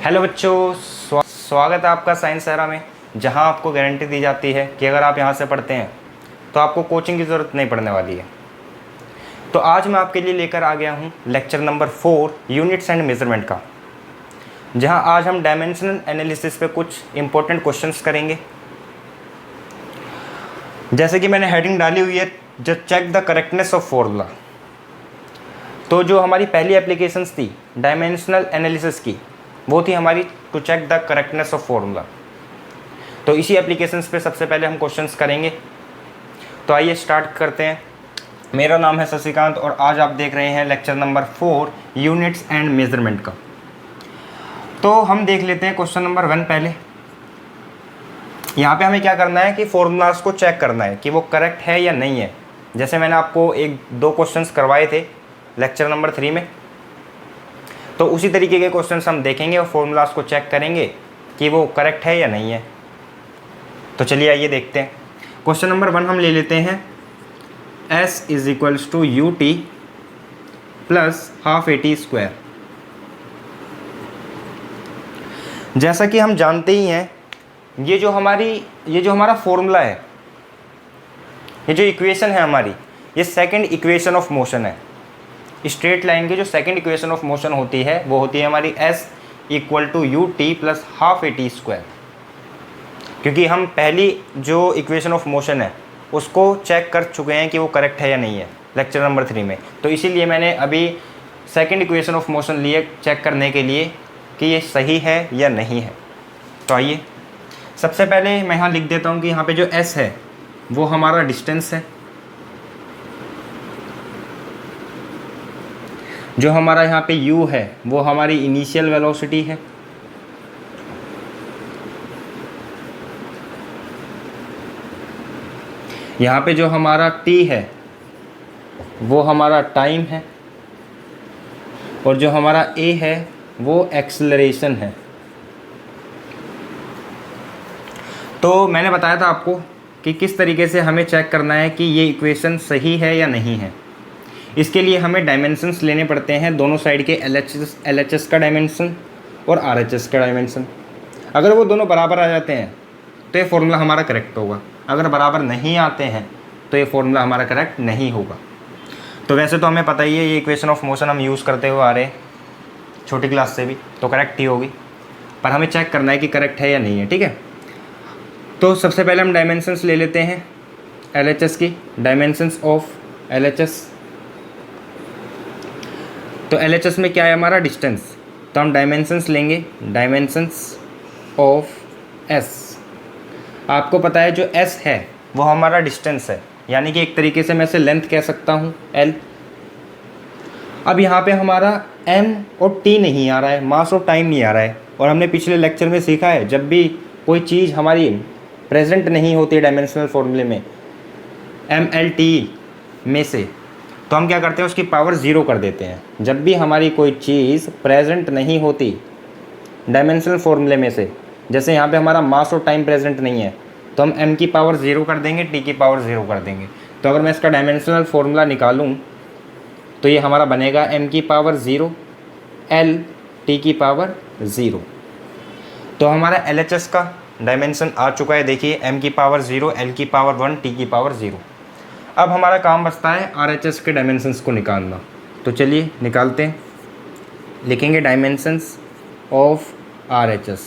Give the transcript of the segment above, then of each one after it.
Hello बच्चों, स्वागत है आपका साइंस एरा में, जहां आपको गारंटी दी जाती है कि अगर आप यहां से पढ़ते हैं तो आपको कोचिंग की ज़रूरत नहीं पड़ने वाली है। तो आज मैं आपके लिए लेकर आ गया हूं lecture number 4 units and measurement का, जहां आज हम डायमेंशनल एनालिसिस पे कुछ इंपॉर्टेंट क्वेश्चंस करेंगे। जैसे कि मैंने हेडिंग डाली हुई है, just check the correctness of formula. तो जो हमारी पहली एप्लीकेशंस थी डायमेंशनल एनालिसिस की, वो थी हमारी to check the correctness of formula. तो इसी एप्लीकेशंस पे सबसे पहले हम क्वेश्चंस करेंगे। तो आइए स्टार्ट करते हैं। मेरा नाम है शशिकांत और आज आप देख रहे हैं lecture number 4 units and measurement का। तो हम देख लेते हैं क्वेश्चन नंबर 1 पहले। यहाँ पे हमें क्या करना है कि फॉर्मूलाज को चेक करना है कि वो करेक्ट है या नहीं है। जैसे मैंने आपको 1-2 क्वेश्चंस करवाए थे लेक्चर नंबर 3 में, तो उसी तरीके के क्वेश्चंस हम देखेंगे और फॉर्मूलाज को चेक करेंगे कि वो करेक्ट है या नहीं है। तो चलिए आइए देखते हैं। क्वेश्चन नंबर 1 हम ले लेते हैं, S = ut + ½ at²। जैसा कि हम जानते ही हैं, ये जो हमारा फॉर्मूला है, ये जो इक्वेशन है हमारी, ये सेकंड इक्वेशन ऑफ मोशन है। स्ट्रेट लाइन की जो सेकंड इक्वेशन ऑफ मोशन होती है वो होती है हमारी S = ut + ½ at²। क्योंकि हम पहली जो इक्वेशन ऑफ मोशन है उसको चेक कर चुके हैं कि वो करेक्ट है या नहीं है लेक्चर नंबर 3 में। तो इसीलिए मैंने अभी सेकंड इक्वेशन ऑफ मोशन लिए चेक करने के लिए कि ये सही है या नहीं है। तो आइए सबसे पहले मैं यहाँ लिख देता हूँ कि यहाँ पे जो S है वो हमारा डिस्टेंस है, जो हमारा यहाँ पे u है वो हमारी इनिशियल वेलोसिटी है, यहाँ पे जो हमारा t है वो हमारा टाइम है, और जो हमारा a है वो एक्सेलरेशन है। तो मैंने बताया था आपको कि किस तरीके से हमें चेक करना है कि ये इक्वेशन सही है या नहीं है। इसके लिए हमें डायमेंशंस लेने पड़ते हैं, दोनों साइड के LHS का डायमेंशन और RHS का डायमेंशन। अगर वो दोनों बराबर आ जाते हैं तो ये फॉर्मूला हमारा करेक्ट होगा, अगर बराबर नहीं आते हैं तो ये फॉर्मूला हमारा करेक्ट नहीं होगा। तो वैसे तो हमें पता ही है, ये इक्वेशन ऑफ मोशन हम यूज़ करते हुए आ रहे हैं छोटी क्लास से भी, तो करेक्ट ही होगी, पर हमें चेक करना है कि करेक्ट है या नहीं है। ठीक है, तो सबसे पहले हम डायमेंशंस ले लेते हैं LHS की, डायमेंशंस ऑफ LHS। तो LHS में क्या है हमारा डिस्टेंस, तो हम डायमेंशंस लेंगे, डायमेंशंस ऑफ S। आपको पता है जो S है वो हमारा डिस्टेंस है, यानी कि एक तरीके से मैं इसे लेंथ कह सकता हूँ L। अब यहाँ पे हमारा M और T नहीं आ रहा है, मास और टाइम नहीं आ रहा है। और हमने पिछले लेक्चर में सीखा है, जब भी कोई चीज़ हमारी प्रेजेंट नहीं होती डायमेंशनल फॉर्मूले में MLT में से, तो हम क्या करते हैं, उसकी पावर 0 कर देते हैं। जब भी हमारी कोई चीज़ प्रेजेंट नहीं होती डायमेंशनल फॉर्मूले में से, जैसे यहाँ पे हमारा मास और टाइम प्रेजेंट नहीं है, तो हम M की पावर 0 कर देंगे, T की पावर 0 कर देंगे। तो अगर मैं इसका डायमेंशनल फॉर्मूला निकालूँ तो ये हमारा बनेगा M की पावर 0 L T की पावर 0। तो हमारा LHS का डायमेंशन आ चुका है, देखिए M की पावर 0, L की पावर 1, T की पावर 0। अब हमारा काम बचता है RHS के डायमेंशंस को निकालना। तो चलिए निकालते हैं, लिखेंगे डायमेंशंस ऑफ RHS।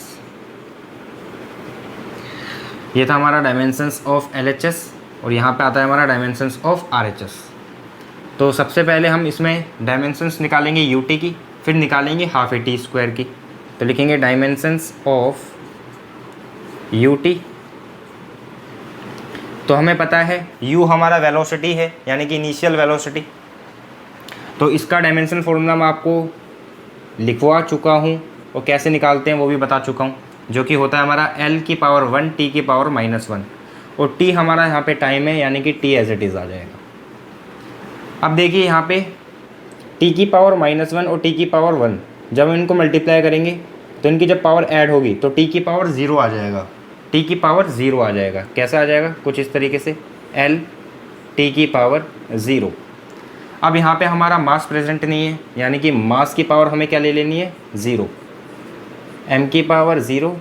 ये था हमारा डायमेंशंस ऑफ LHS और यहाँ पे आता है हमारा डायमेंशंस ऑफ RHS। तो सबसे पहले हम इसमें डायमेंशंस निकालेंगे UT की, फिर निकालेंगे ½ at² की। तो लिखेंगे डायमेंशंस ऑफ UT। तो हमें पता है U हमारा वेलोसिटी है, यानी कि इनिशियल वेलोसिटी। तो इसका डायमेंशन फॉर्मूला मैं आपको लिखवा चुका हूँ और कैसे निकालते हैं वो भी बता चुका हूँ, जो कि होता है हमारा L की पावर 1 T की पावर -1, और T हमारा यहाँ पे टाइम है, यानी कि T एज इट इज़ आ जाएगा। अब देखिए यहाँ पे T की पावर -1 और T की पावर 1, जब हम इनको मल्टीप्लाई करेंगे तो इनकी जब पावर ऐड होगी तो T की पावर 0 आ जाएगा, T की पावर 0 आ जाएगा। कैसा आ जाएगा, कुछ इस तरीके से L T की पावर 0। अब यहाँ पे हमारा मास प्रेजेंट नहीं है, यानी कि मास की पावर हमें क्या ले लेनी है, 0। m की पावर 0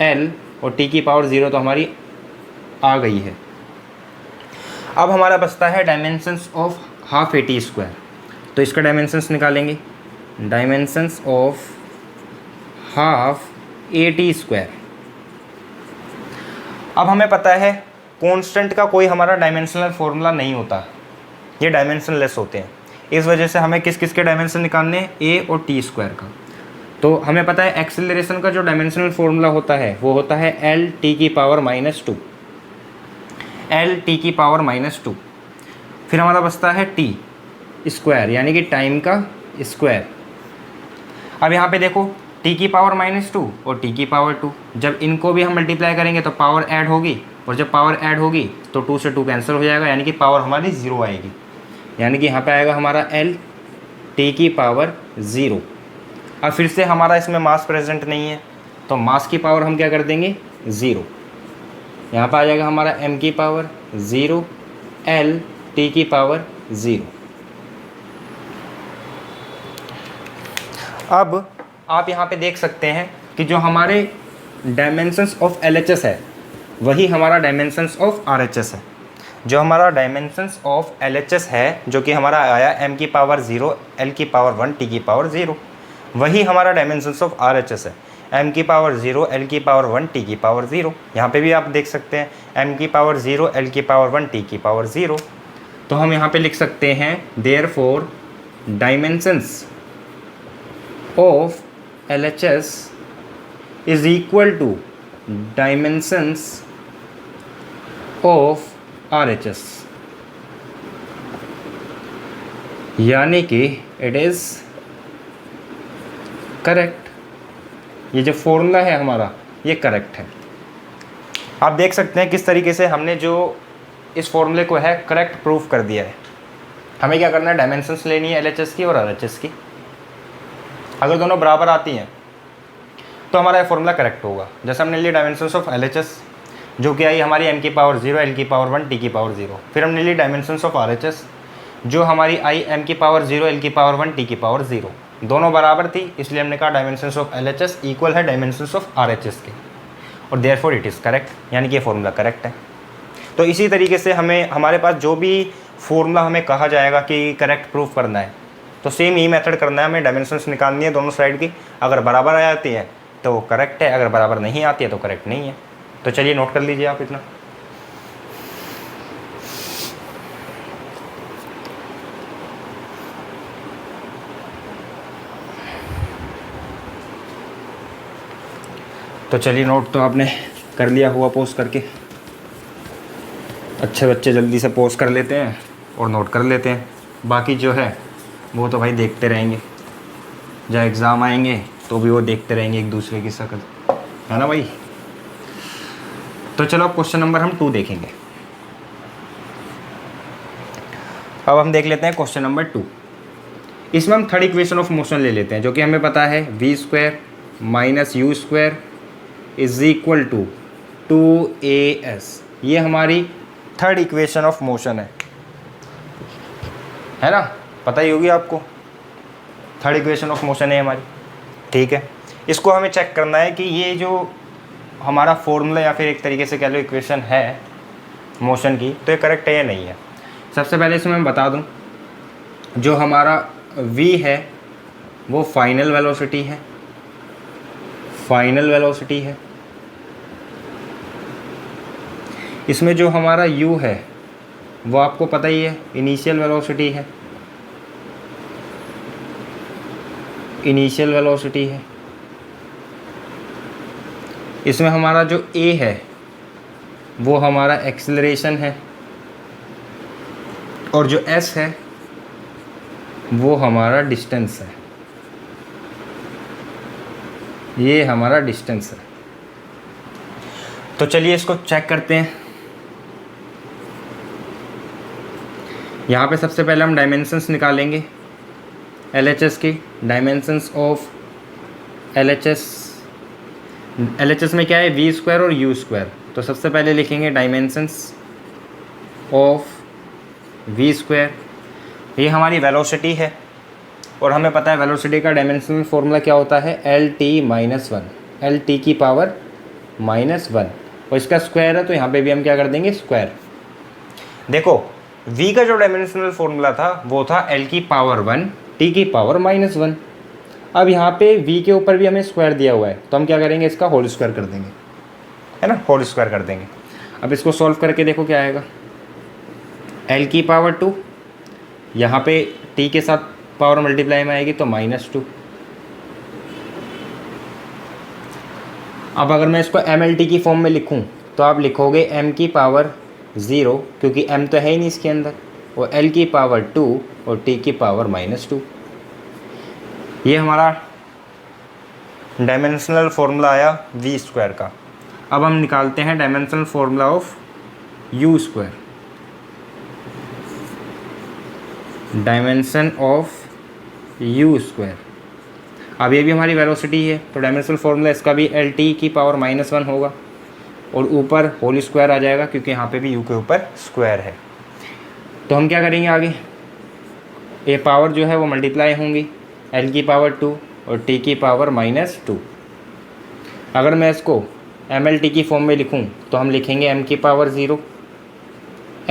l और t की पावर 0 तो हमारी आ गई है। अब हमारा बचता है dimensions of half A T square, तो इसका डायमेंशंस निकालेंगे। Dimensions of half A T square. अब हमें पता है कांस्टेंट का कोई हमारा डायमेंशनल फॉर्मूला नहीं होता, ये डायमेंशनलेस होते हैं। इस वजह से हमें किस किस के डायमेंशन निकालने हैं, ए और टी स्क्वायर का। तो हमें पता है एक्सेलरेशन का जो डायमेंशनल फॉर्मूला होता है वो होता है एल टी की पावर -2, एल टी की पावर -2। फिर हमारा बचता है टी स्क्वायर यानी कि टाइम का स्क्वायर। अब यहाँ पे देखो टी की पावर -2 और टी की पावर 2, जब इनको भी हम मल्टीप्लाई करेंगे तो पावर ऐड होगी, और जब पावर ऐड होगी तो 2 से 2 कैंसिल हो जाएगा, यानी कि पावर हमारी 0 आएगी। यानी कि यहाँ पे आएगा हमारा एल टी की पावर 0। अब फिर से हमारा इसमें मास प्रेजेंट नहीं है, तो मास की पावर हम क्या कर देंगे 0। यहाँ पर आ जाएगा हमारा m की पावर 0 l t की पावर 0। अब आप यहाँ पे देख सकते हैं कि जो हमारे डायमेंशंस ऑफ LHS है वही हमारा डायमेंशंस ऑफ RHS है। जो हमारा डायमेंशंस ऑफ LHS है जो कि हमारा आया m की पावर 0 l की पावर 1 t की पावर 0, वही हमारा डायमेंशंस ऑफ RHS है m की पावर 0 l की पावर 1 t की पावर 0। यहाँ पे भी आप देख सकते हैं m की पावर 0 l की पावर 1 t की पावर 0। तो हम यहाँ पे लिख सकते हैं therefore dimensions of LHS is equal to dimensions of RHS, यानी कि इट इज़ करेक्ट। ये जो फॉर्मूला है हमारा ये करेक्ट है। आप देख सकते हैं किस तरीके से हमने जो इस फॉर्मूले को है करेक्ट प्रूफ कर दिया है। हमें क्या करना है, डायमेंशंस लेनी है LHS की और RHS की। अगर दोनों बराबर आती हैं तो हमारा ये फॉर्मूला करेक्ट होगा। जैसे हमने लिया डायमेंशंस ऑफ LHS जो कि आई हमारी m की पावर 0 l की पावर 1 t की पावर 0। फिर हमने ली डायमेंशंस ऑफ RHS जो हमारी आई m की पावर 0 l की पावर 1 t की पावर 0। दोनों बराबर थी इसलिए हमने कहा डायमेंशंस ऑफ LHS इक्वल है डायमेंशंस ऑफ RHS के, और देयरफॉर इट इज़ करेक्ट, यानी कि ये फॉर्मूला करेक्ट है। तो इसी तरीके से हमें हमारे पास जो भी फॉर्मूला हमें कहा जाएगा कि करेक्ट प्रूफ करना है तो सेम ही मेथड करना है। हमें डायमेंशंस निकालनी है दोनों साइड की। अगर बराबर आ जाती है तो वो करेक्ट है, अगर बराबर नहीं आती है तो करेक्ट नहीं है। तो चलिए नोट कर लीजिए आप इतना। तो चलिए नोट तो आपने कर लिया हुआ पोस्ट करके। अच्छे बच्चे जल्दी से पोस्ट कर लेते हैं और नोट कर लेते हैं। बाकी जो है वो तो भाई देखते रहेंगे, जब एग्ज़ाम आएंगे तो भी वो देखते रहेंगे एक दूसरे की शक्ल, है ना भाई। तो चलो अब क्वेश्चन नंबर हम 2 देखेंगे। अब हम देख लेते हैं क्वेश्चन नंबर 2। इसमें हम थर्ड इक्वेशन ऑफ मोशन ले लेते हैं जो कि हमें पता है v² - u² is equal to 2as। ये हमारी थर्ड इक्वेशन ऑफ मोशन है ना, पता ही होगी आपको। थर्ड इक्वेशन ऑफ मोशन है हमारी, ठीक है। इसको हमें चेक करना है कि ये जो हमारा फॉर्मूला या फिर एक तरीके से कह लो इक्वेशन है मोशन की, तो ये करेक्ट है या नहीं है। सबसे पहले इसमें मैं बता दूं जो हमारा v है वो फाइनल वेलोसिटी है, फाइनल वेलोसिटी है। इसमें जो हमारा u है वो आपको पता ही है इनिशियल वेलोसिटी है, इनिशियल वेलोसिटी है। इसमें हमारा जो a है वो हमारा एक्सेलरेशन है, और जो s है वो हमारा डिस्टेंस है। ये हमारा डिस्टेंस है। तो चलिए इसको चेक करते हैं। यहाँ पे सबसे पहले हम डायमेंशंस निकालेंगे LHS की। डायमेंशंस ऑफ LHS में क्या है v² और u²। तो सबसे पहले लिखेंगे डायमेंशंस ऑफ v²। ये हमारी वेलोसिटी है और हमें पता है वेलोसिटी का डायमेंशनल फॉर्मूला क्या होता है, L T minus one, L T की पावर माइनस वन, और इसका स्क्वायर है तो यहाँ पे भी हम क्या कर देंगे, स्क्वायर। देखो v का जो डायमेंशनल फॉर्मूला था वो था l की पावर वन t की पावर माइनस वन। अब यहाँ पे v के ऊपर भी हमें स्क्वायर दिया हुआ है तो हम क्या करेंगे, इसका होल स्क्वायर कर देंगे, है ना, होल स्क्वायर कर देंगे। अब इसको सॉल्व करके देखो क्या आएगा, l की पावर टू, यहाँ पे t के साथ पावर मल्टीप्लाई में आएगी तो माइनस टू। अब अगर मैं इसको एम एल टी की फॉर्म में लिखूं तो आप लिखोगे m की पावर ज़ीरो, क्योंकि m तो है ही नहीं इसके अंदर, और l की पावर टू और t की पावर माइनस टू। ये हमारा डायमेंशनल फॉर्मूला आया v स्क्वायर का। अब हम निकालते हैं dimensional formula of u square, dimension of u square. अब ये भी हमारी वेलोसिटी है तो डायमेंशनल फॉर्मूला इसका भी एल टी की पावर माइनस वन होगा, और ऊपर होल स्क्वायर आ जाएगा क्योंकि यहाँ पे भी u के ऊपर स्क्वायर है। तो हम क्या करेंगे आगे, ये पावर जो है वो मल्टीप्लाई होंगी, l की पावर टू और t की पावर माइनस टू। अगर मैं इसको एम एल टी की फॉर्म में लिखूँ तो हम लिखेंगे m की पावर ज़ीरो,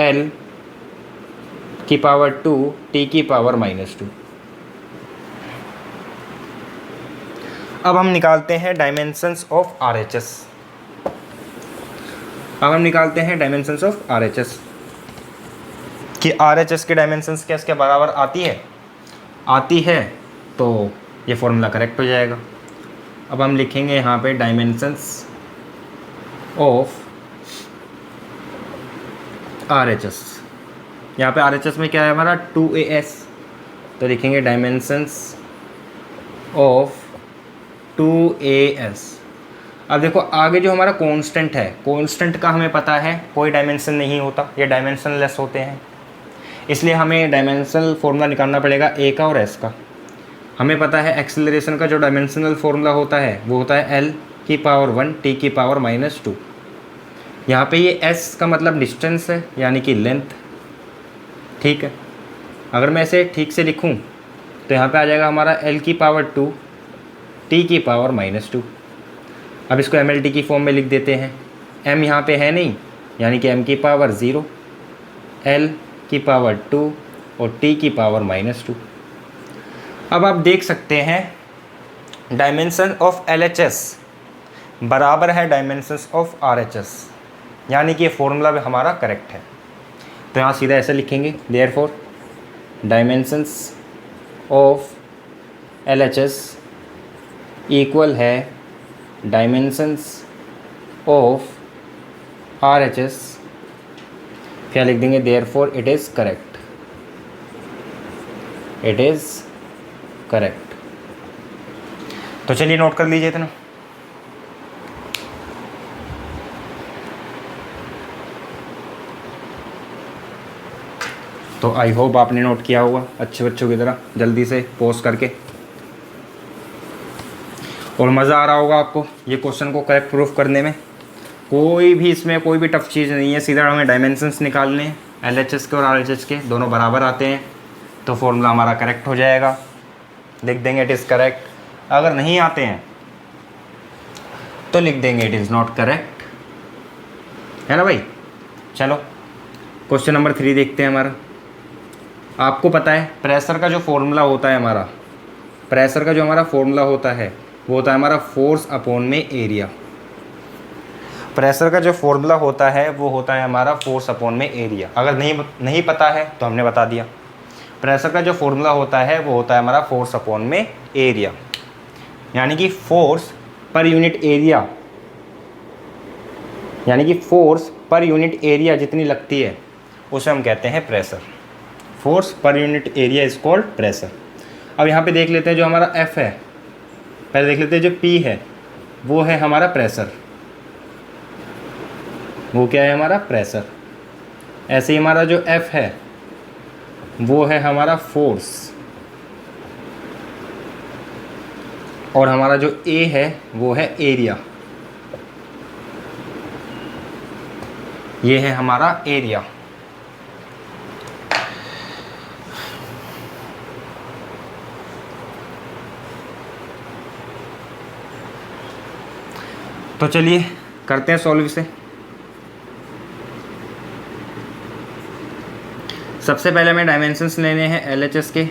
l की पावर टू, t की पावर माइनस टू। अब हम निकालते हैं डायमेंशंस ऑफ RHS। अब हम निकालते हैं डायमेंशंस ऑफ RHS कि RHS के डायमेंशंस क्या इसके बराबर आती है तो ये फॉर्मूला करेक्ट हो जाएगा। अब हम लिखेंगे यहाँ पे डायमेंशंस ऑफ RHS। यहाँ पे RHS में क्या है हमारा 2AS, तो लिखेंगे डायमेंशंस ऑफ 2AS। अब देखो आगे जो हमारा कांस्टेंट है, कांस्टेंट का हमें पता है कोई डायमेंशन नहीं होता, ये डायमेंशन लेस होते हैं, इसलिए हमें डायमेंशनल फॉर्मूला निकालना पड़ेगा ए का और एस का। हमें पता है एक्सेलरेशन का जो डायमेंशनल फॉर्मूला होता है वो होता है एल की पावर वन, टी की पावर माइनस टू। यहाँ पे ये एस का मतलब डिस्टेंस है यानी कि लेंथ, ठीक है। अगर मैं इसे ठीक से लिखूँ तो यहाँ पे आ जाएगा हमारा एल की पावर टू, टी की पावर माइनस टू। अब इसको एम एल टी की फॉर्म में लिख देते हैं, m यहाँ पे है नहीं यानी कि m की पावर ज़ीरो, l की पावर टू और t की पावर माइनस टू। अब आप देख सकते हैं डायमेंशन ऑफ LHS बराबर है डायमेंशंस ऑफ RHS, यानी कि ये फॉर्मूला भी हमारा करेक्ट है। तो यहाँ सीधा ऐसे लिखेंगे, therefore dimensions of LHS equal है डायमेंशंस ऑफ RHS। क्या लिख देंगे, therefore it is correct, it is correct. तो चलिए नोट कर लीजिए इतना। तो आई होप आपने नोट किया होगा अच्छे बच्चों की तरह, जल्दी से पोस्ट करके, और मज़ा आ रहा होगा आपको ये क्वेश्चन को करेक्ट प्रूफ करने में। कोई भी इसमें कोई भी टफ चीज़ नहीं है, सीधा हमें डायमेंशंस निकालने हैं, LHS के और RHS के दोनों बराबर आते हैं तो फॉर्मूला हमारा करेक्ट हो जाएगा, लिख देंगे इट इज़ करेक्ट। अगर नहीं आते हैं तो लिख देंगे इट इज़ नॉट करेक्ट, है ना भाई। चलो क्वेश्चन नंबर 3 देखते हैं हमारा। आपको पता है प्रेशर का जो फॉर्मूला होता है हमारा, प्रेशर का जो हमारा फॉर्मूला होता है वो होता है हमारा फोर्स अपॉन में एरिया। प्रेशर का जो फॉर्मूला होता है वो होता है हमारा फोर्स अपॉन में एरिया। अगर नहीं पता है तो हमने बता दिया, प्रेशर का जो फॉर्मूला होता है वो होता है हमारा फोर्स अपॉन में एरिया, यानी कि फोर्स पर यूनिट एरिया, यानी कि फोर्स पर यूनिट एरिया जितनी लगती है उसे हम कहते हैं pressure. Force per unit area is called pressure. अब यहाँ पे देख लेते हैं जो हमारा F है, पहले देख लेते हैं जो P है वो है हमारा प्रेशर, वो क्या है हमारा प्रेशर। ऐसे ही हमारा जो F है वो है हमारा फोर्स, और हमारा जो A है वो है एरिया, ये है हमारा एरिया। तो चलिए करते हैं सॉल्व इसे। सबसे पहले हमें डायमेंशंस लेने हैं LHS के।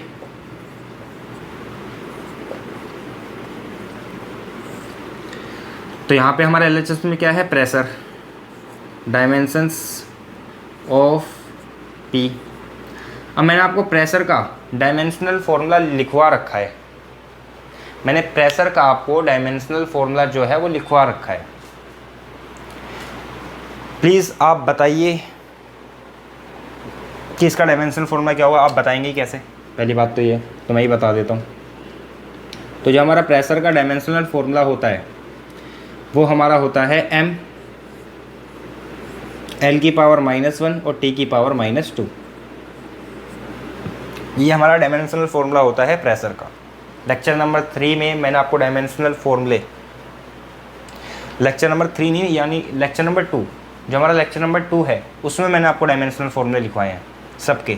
तो यहाँ पे हमारे LHS में क्या है, प्रेशर, डायमेंशंस ऑफ P। अब मैंने आपको प्रेशर का डायमेंशनल फॉर्मूला लिखवा रखा है, मैंने प्रेशर का आपको डायमेंशनल फॉर्मूला जो है वो लिखवा रखा है। प्लीज़ आप बताइए कि इसका डायमेंशनल फॉर्मूला क्या होगा। आप बताएंगे कैसे, पहली बात तो ये, तो मैं ही बता देता हूँ। तो जो हमारा प्रेशर का डायमेंशनल फॉर्मूला होता है वो हमारा होता है m L⁻⁻1 और T⁻²। ये हमारा डायमेंशनल फॉर्मूला होता है प्रेशर का। लेक्चर नंबर 3 में मैंने आपको डायमेंशनल फॉर्मूले, लेक्चर नंबर 3 नहीं यानी लेक्चर नंबर 2, जो हमारा लेक्चर नंबर 2 है उसमें मैंने आपको डायमेंशनल फॉर्मूले लिखवाए हैं। सबके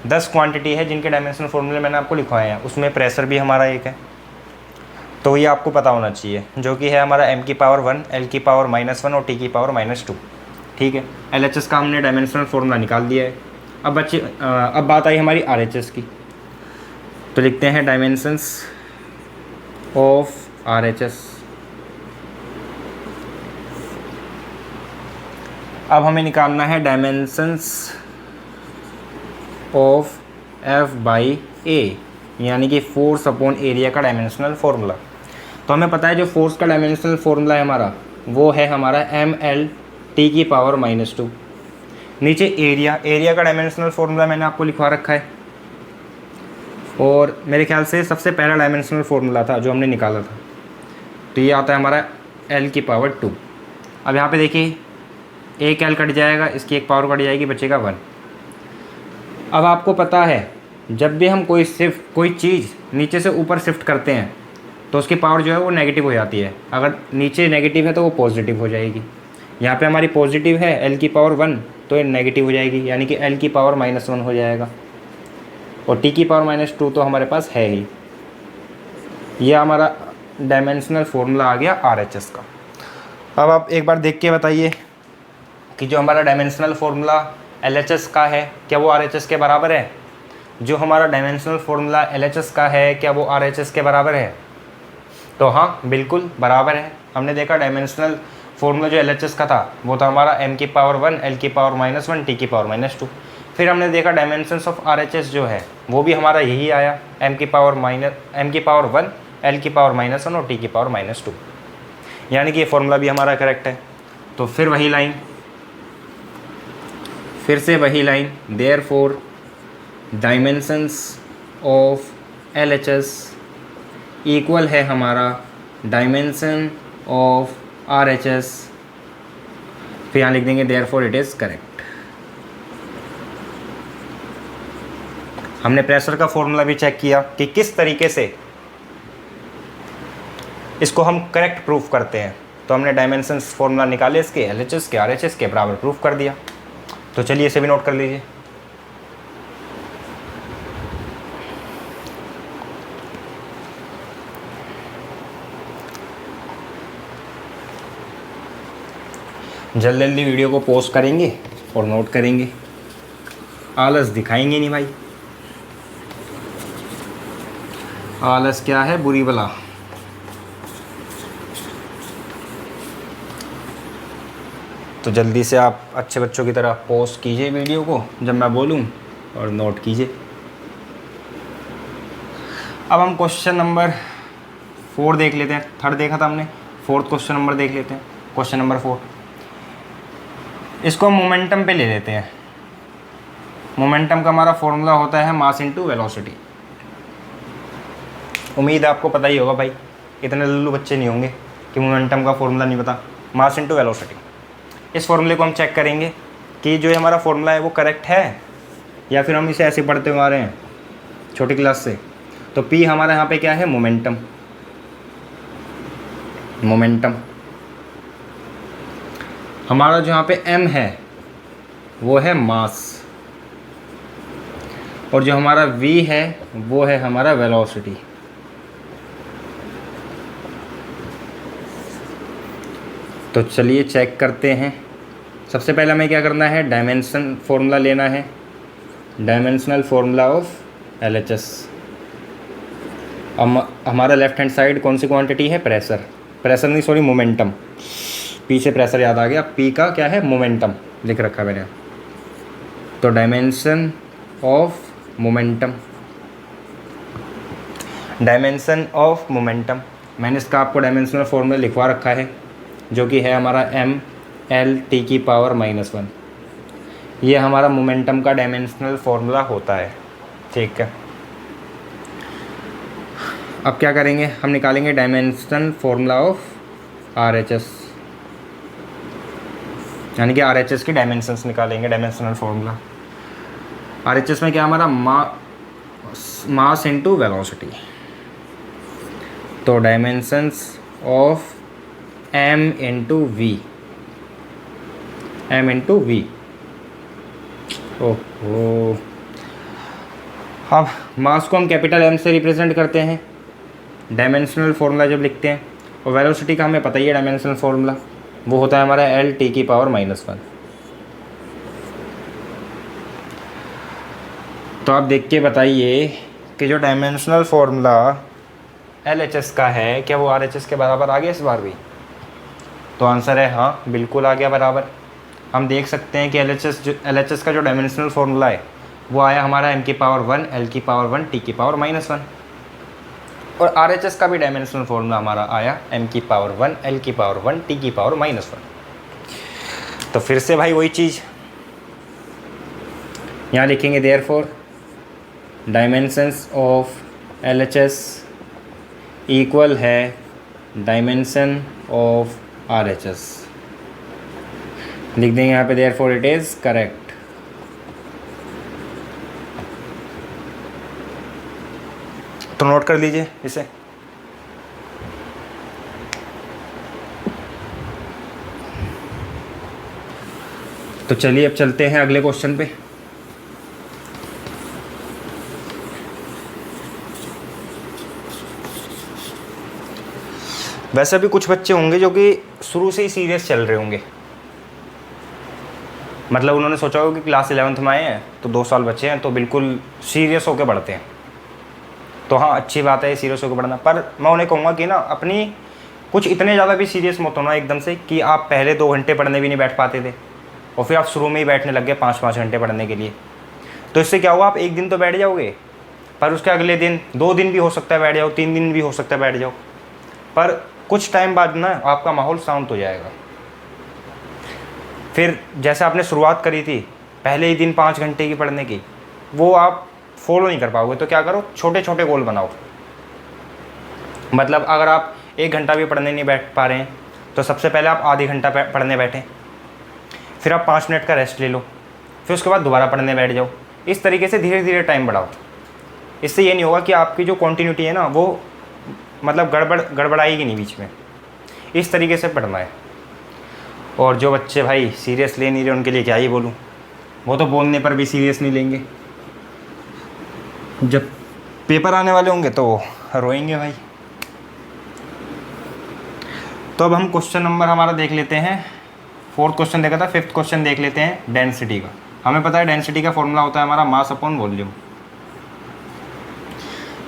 10 क्वांटिटी है जिनके डायमेंशनल फॉर्मूले मैंने आपको लिखवाए हैं, उसमें प्रेशर भी हमारा एक है। तो ये आपको पता होना चाहिए, जो कि है हमारा m⁻1 L⁻⁻1 और T⁻²। ठीक है, LHS का हमने डायमेंशनल फॉर्मूला निकाल दिया है। अब बात आई हमारी RHS की। तो लिखते हैं डायमेंशंस ऑफ RHS। अब हमें निकालना है डायमेंशंस ऑफ F/A, यानी कि फोर्स अपॉन एरिया का डायमेंशनल फॉर्मूला। तो हमें पता है जो फोर्स का डायमेंशनल फॉर्मूला है हमारा वो है हमारा mL⁻²। नीचे एरिया का डायमेंशनल फॉर्मूला मैंने आपको लिखवा रखा है, और मेरे ख्याल से सबसे पहला डायमेंशनल फॉर्मूला था जो हमने निकाला था। तो ये आता है हमारा L⁻²। अब यहाँ पे देखिए एक L कट जाएगा, इसकी एक पावर कट जाएगी, बचेगा 1। अब आपको पता है जब भी हम कोई चीज़ नीचे से ऊपर शिफ्ट करते हैं तो उसकी पावर जो है वो नेगेटिव हो जाती है। अगर नीचे नेगेटिव है तो वो पॉजिटिव हो जाएगी। यहाँ पे हमारी पॉजिटिव है L⁻1, तो ये नेगेटिव हो जाएगी, यानी कि L⁻−1 हो जाएगा। और T⁻²तो हमारे पास है ही। यह हमारा डायमेंशनल फॉर्मूला आ गया RHS का। अब आप एक बार देख के बताइए कि जो हमारा डायमेंशनल फॉर्मूला LHS का है क्या वो RHS के बराबर है। जो हमारा डायमेंशनल फॉर्मूला LHS का है क्या वो RHS के बराबर है। तो हाँ, बिल्कुल बराबर है। हमने देखा डायमेंशनल फॉर्मूला जो LHS का था वो था हमारा m⁻1 L⁻−1 T⁻²। फिर हमने देखा डायमेंशंस ऑफ RHS जो है वो भी हमारा यही आया, m⁻1 L⁻−1 और T⁻²। यानी कि ये फॉर्मूला भी हमारा करेक्ट है। तो फिर से वही line therefore dimensions of LHS equal है हमारा डायमेंशन ऑफ RHS। फिर यहाँ लिख देंगे देयरफॉर इट इज़ करेक्ट। हमने प्रेशर का फॉर्मूला भी चेक किया कि किस तरीके से इसको हम करेक्ट प्रूफ करते हैं। तो हमने डायमेंशंस फॉर्मूला निकाले इसके, LHS के RHS के बराबर प्रूफ कर दिया। तो चलिए इसे भी नोट कर लीजिए। जल्दी जल्दी वीडियो को पोस्ट करेंगे और नोट करेंगे, आलस दिखाएंगे नहीं भाई। आलस क्या है, बुरी बला। तो जल्दी से आप अच्छे बच्चों की तरह पोस्ट कीजिए वीडियो को जब मैं बोलूं और नोट कीजिए। अब हम क्वेश्चन नंबर 4 देख लेते हैं। 3rd देखा था हमने, 4th क्वेश्चन नंबर देख लेते हैं। क्वेश्चन नंबर 4, इसको हम मोमेंटम पे ले लेते हैं। मोमेंटम का हमारा फॉर्मूला होता है मास इनटू वेलोसिटी। उम्मीद है आपको पता ही होगा भाई, इतने लल्लू बच्चे नहीं होंगे कि मोमेंटम का फॉर्मूला नहीं पता। मास इनटू वेलोसिटी, इस फॉर्मूले को हम चेक करेंगे कि जो हमारा फॉर्मूला है वो करेक्ट है या फिर हम इसे ऐसे पढ़ते हुए आ रहे हैं छोटी क्लास से। तो P हमारा यहाँ पे क्या है, मोमेंटम। हमारा जो यहाँ पे M है वो है मास, और जो हमारा V है वो है हमारा वेलोसिटी। तो चलिए चेक करते हैं। सबसे पहले हमें क्या करना है, डायमेंशन फॉर्मूला लेना है, डायमेंशनल फॉर्मूला ऑफ LHS। हमारा लेफ्ट हैंड साइड कौन सी क्वांटिटी है, प्रेशर नहीं सॉरी मोमेंटम, पी से प्रेशर याद आ गया, पी का क्या है, मोमेंटम लिख रखा मैंने। तो dimension of momentum, dimension of momentum, मैंने इसका आपको डायमेंशनल फॉर्मूला लिखवा रखा है जो कि है हमारा mL/-1। ये हमारा मोमेंटम का डायमेंशनल फॉर्मूला होता है, ठीक है। अब क्या करेंगे, हम निकालेंगे डायमेंशनल फॉर्मूला ऑफ RHS, यानी कि RHS की डायमेंशंस निकालेंगे, डायमेंशनल फॉर्मूला। RHS में क्या हमारा मास इनटू वेलोसिटी, तो dimensions of m into v, ओहो। अब मास को हम कैपिटल M से रिप्रेजेंट करते हैं डायमेंशनल फॉर्मूला जब लिखते हैं, और वेलोसिटी का हमें पता ही है डायमेंशनल फॉर्मूला, वो होता है हमारा L/-1। तो आप देख के बताइए कि जो डायमेंशनल फॉर्मूला LHS का है, क्या वो RHS के बराबर आ गया इस बार भी? तो आंसर है हाँ, बिल्कुल आ गया बराबर। हम देख सकते हैं कि LHS का जो डायमेंशनल फॉर्मूला है वो आया हमारा m⁻1 L⁻1 T⁻−1, और RHS का भी डायमेंशनल फॉर्मूला हमारा आया m⁻1 L⁻1 T⁻−1। तो फिर से भाई वही चीज़ यहाँ लिखेंगे, therefore dimensions of LHS equal है डायमेंशन ऑफ RHS, लिख देंगे यहाँ पे, देयरफॉर इट इज़ करेक्ट। तो नोट कर लीजिए इसे। तो चलिए अब चलते हैं अगले क्वेश्चन पे। वैसे भी कुछ बच्चे होंगे जो कि शुरू से ही सीरियस चल रहे होंगे, मतलब उन्होंने सोचा होगा कि क्लास 11th में आए हैं तो 2 साल बच्चे हैं तो बिल्कुल सीरियस होकर पढ़ते हैं। तो हाँ, अच्छी बात है सीरियस होकर पढ़ना, पर मैं उन्हें कहूँगा कि ना अपनी कुछ इतने ज़्यादा भी सीरियस मत होना एकदम से कि आप पहले 2 घंटे पढ़ने भी नहीं बैठ पाते थे और फिर आप शुरू में ही बैठने लग गए 5-5 घंटे पढ़ने के लिए। तो इससे क्या होगा, आप एक दिन तो बैठ जाओगे, पर उसके अगले दिन 2 दिन भी हो सकता है बैठ जाओ, 3 दिन भी हो सकता है बैठ जाओ, पर कुछ टाइम बाद ना आपका माहौल शांत हो जाएगा। फिर जैसे आपने शुरुआत करी थी पहले ही दिन 5 घंटे की पढ़ने की, वो आप फॉलो नहीं कर पाओगे। तो क्या करो, छोटे छोटे गोल बनाओ। मतलब अगर आप 1 घंटा भी पढ़ने नहीं बैठ पा रहे हैं तो सबसे पहले आप आधी घंटा पढ़ने बैठें, फिर आप 5 मिनट का रेस्ट ले लो, फिर उसके बाद दोबारा पढ़ने बैठ जाओ। इस तरीके से धीरे धीरे टाइम बढ़ाओ। इससे ये नहीं होगा कि आपकी जो कंटिन्यूटी है ना वो मतलब गड़बड़ाएगी नहीं बीच में। इस तरीके से पढ़ना है। और जो बच्चे भाई सीरियस ले नहीं रहे उनके लिए क्या ही बोलूँ, वो तो बोलने पर भी सीरियस नहीं लेंगे, जब पेपर आने वाले होंगे तो रोएंगे भाई। तो अब हम क्वेश्चन नंबर हमारा देख लेते हैं। 4th क्वेश्चन देखा था, 5th क्वेश्चन देख लेते हैं डेंसिटी का। हमें पता है डेंसिटी का फॉर्मूला होता है हमारा मास अपॉन वॉल्यूम।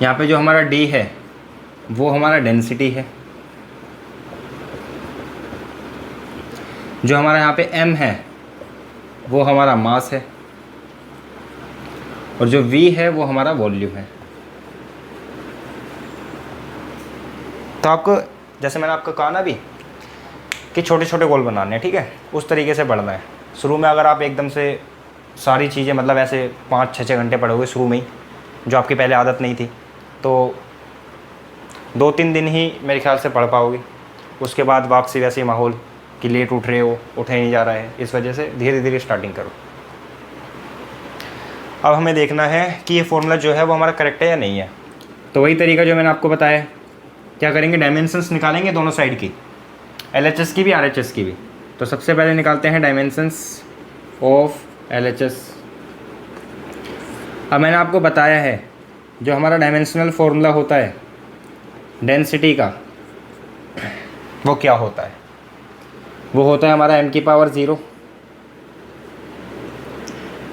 यहाँ पे जो हमारा D है वो हमारा डेंसिटी है, जो हमारा यहाँ पे M है वो हमारा मास है, और जो V है वो हमारा वॉल्यूम है। तो आपको जैसे मैंने आपको कहा ना अभी कि छोटे छोटे गोल बनाने हैं, ठीक है, उस तरीके से पढ़ना है। शुरू में अगर आप एकदम से सारी चीज़ें मतलब ऐसे 5-6 घंटे पढ़ोगे शुरू में ही, जो आपकी पहले आदत नहीं थी, तो 2-3 दिन ही मेरे ख्याल से पढ़ पाओगे। उसके बाद वापसी वैसे ही माहौल कि लेट उठ रहे हो, उठा ही नहीं जा रहा है, इस वजह से धीरे धीरे स्टार्टिंग करो। अब हमें देखना है कि ये फॉर्मूला जो है वो हमारा करेक्ट है या नहीं है। तो वही तरीका जो मैंने आपको बताया, क्या करेंगे, डायमेंशंस निकालेंगे दोनों साइड की, LHS की भी RHS की भी। तो सबसे पहले निकालते हैं डायमेंशंस ऑफ LHS। अब मैंने आपको बताया है जो हमारा डायमेंशनल फॉर्मूला होता है डेंसिटी का वो क्या होता है। वो होता है हमारा m की पावर 0,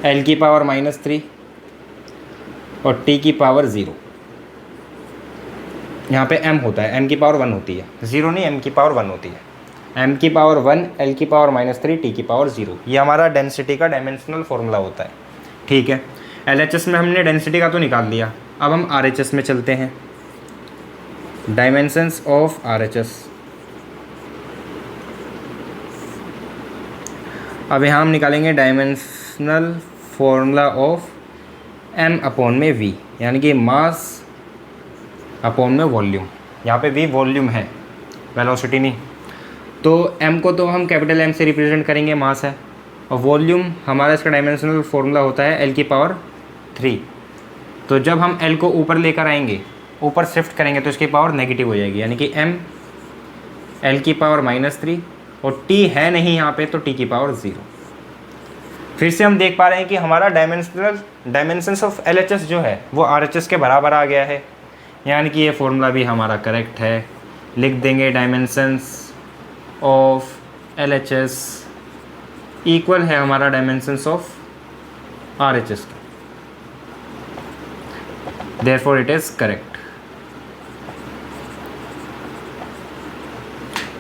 l की पावर -3 और t की पावर 0। यहाँ पे m होता है, m की पावर 1 होती है, 0 नहीं, m की पावर 1 होती है। m की पावर 1, l की पावर -3, t की पावर 0, ये हमारा डेंसिटी का डायमेंशनल फॉर्मूला होता है। ठीक है, LHS में हमने डेंसिटी का तो निकाल लिया, अब हम RHS में चलते हैं। Dimensions of RHS। अब यहाँ हम निकालेंगे dimensional formula of m upon में v, यानी कि मास अपॉन में वॉल्यूम। यहाँ पे v वॉल्यूम है, वेलोसिटी नहीं। तो m को तो हम कैपिटल M से रिप्रेजेंट करेंगे, मास है, और वॉल्यूम हमारा इसका डायमेंशनल फॉर्मूला होता है l की पावर 3। तो जब हम l को ऊपर लेकर आएंगे, ऊपर शिफ्ट करेंगे, तो इसकी पावर नेगेटिव हो जाएगी, यानी कि m l की पावर -3 और t है नहीं यहाँ पे, तो t की पावर 0। फिर से हम देख पा रहे हैं कि हमारा डायमेंशंस ऑफ LHS जो है वो RHS के बराबर आ गया है, यानी कि ये फॉर्मूला भी हमारा करेक्ट है। लिख देंगे डायमेंशंस ऑफ LHS इक्वल है हमारा डायमेंशंस ऑफ RHS का, देयरफॉर इट इज़ करेक्ट।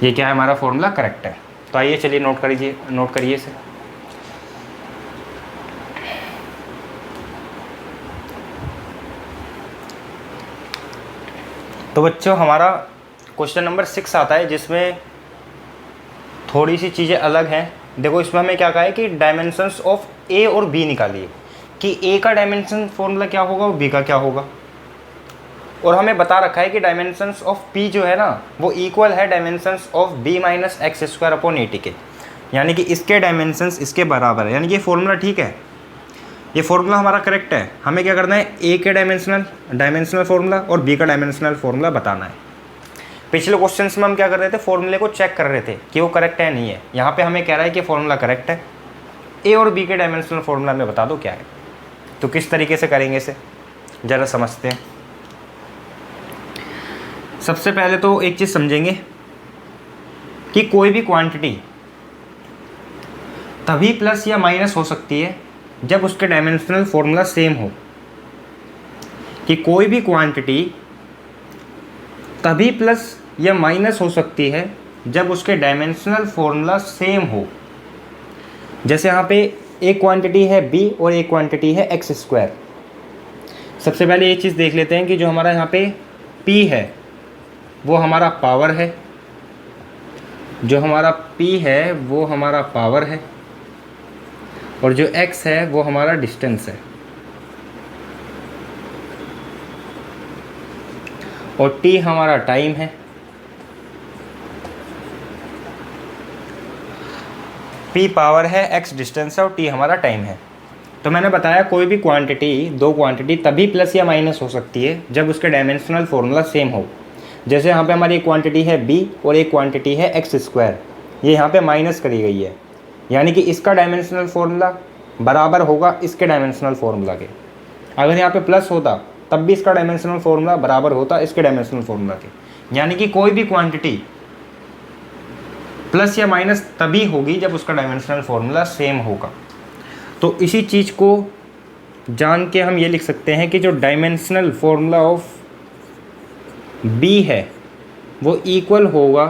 ये क्या है, हमारा फॉर्मूला करेक्ट है। तो आइए चलिए नोट करिए इसे। तो बच्चों हमारा क्वेश्चन नंबर 6 आता है, जिसमें थोड़ी सी चीज़ें अलग हैं। देखो इसमें हमें क्या कहा है कि डायमेंशंस ऑफ A और B निकालिए, कि A का डायमेंशन फॉर्मूला क्या होगा और B का क्या होगा। और हमें बता रखा है कि डायमेंशंस ऑफ P जो है ना वो इक्वल है dimensions of B minus x square upon AT के, यानी कि इसके डायमेंशंस इसके बराबर है, यानी कि ये फॉर्मूला ठीक है, ये फॉर्मूला हमारा करेक्ट है। हमें क्या करना है, A के डायमेंशनल फॉर्मूला और B का डायमेंशनल फॉर्मूला बताना है। पिछले क्वेश्चंस में हम क्या कर रहे थे, फॉर्मूले को चेक कर रहे थे कि वो करेक्ट है नहीं है। यहाँ पे हमें कह रहा है कि फॉर्मूला करेक्ट है, A और B के डायमेंशनल फॉर्मूला में बता दो क्या है। तो किस तरीके से करेंगे इसे ज़रा समझते हैं। सबसे पहले तो एक चीज़ समझेंगे कि कोई भी क्वांटिटी तभी प्लस या माइनस हो सकती है जब उसके डायमेंशनल फॉर्मूला सेम हो, कि कोई भी क्वांटिटी तभी प्लस या माइनस हो सकती है जब उसके डायमेंशनल फॉर्मूला सेम हो। जैसे यहाँ पे एक क्वांटिटी है b और एक क्वांटिटी है एक्स स्क्वायर। सबसे पहले ये चीज़ देख लेते हैं कि जो हमारा यहाँ पे p है वो हमारा पावर है, जो हमारा p है वो हमारा पावर है, और जो x है वो हमारा डिस्टेंस है, और t हमारा टाइम है। p पावर है, x डिस्टेंस है और t हमारा टाइम है। तो मैंने बताया कोई भी क्वांटिटी, दो क्वांटिटी तभी प्लस या माइनस हो सकती है जब उसके डायमेंशनल फॉर्मूला सेम हो। जैसे यहाँ पे हमारी एक क्वांटिटी है b और एक क्वांटिटी है एक्स स्क्वायर, ये यहाँ पे माइनस करी गई है, यानी कि इसका डायमेंशनल फॉर्मूला बराबर होगा इसके डायमेंशनल फॉर्मूला के। अगर यहाँ पे प्लस होता तब भी इसका डायमेंशनल फॉर्मूला बराबर होता इसके डायमेंशनल फॉर्मूला के। यानी कि कोई भी क्वांटिटी प्लस या माइनस तभी होगी जब उसका डायमेंशनल फॉर्मूला सेम होगा। तो इसी चीज़ को जान के हम ये लिख सकते हैं कि जो डायमेंशनल फॉर्मूला ऑफ B है वो इक्वल होगा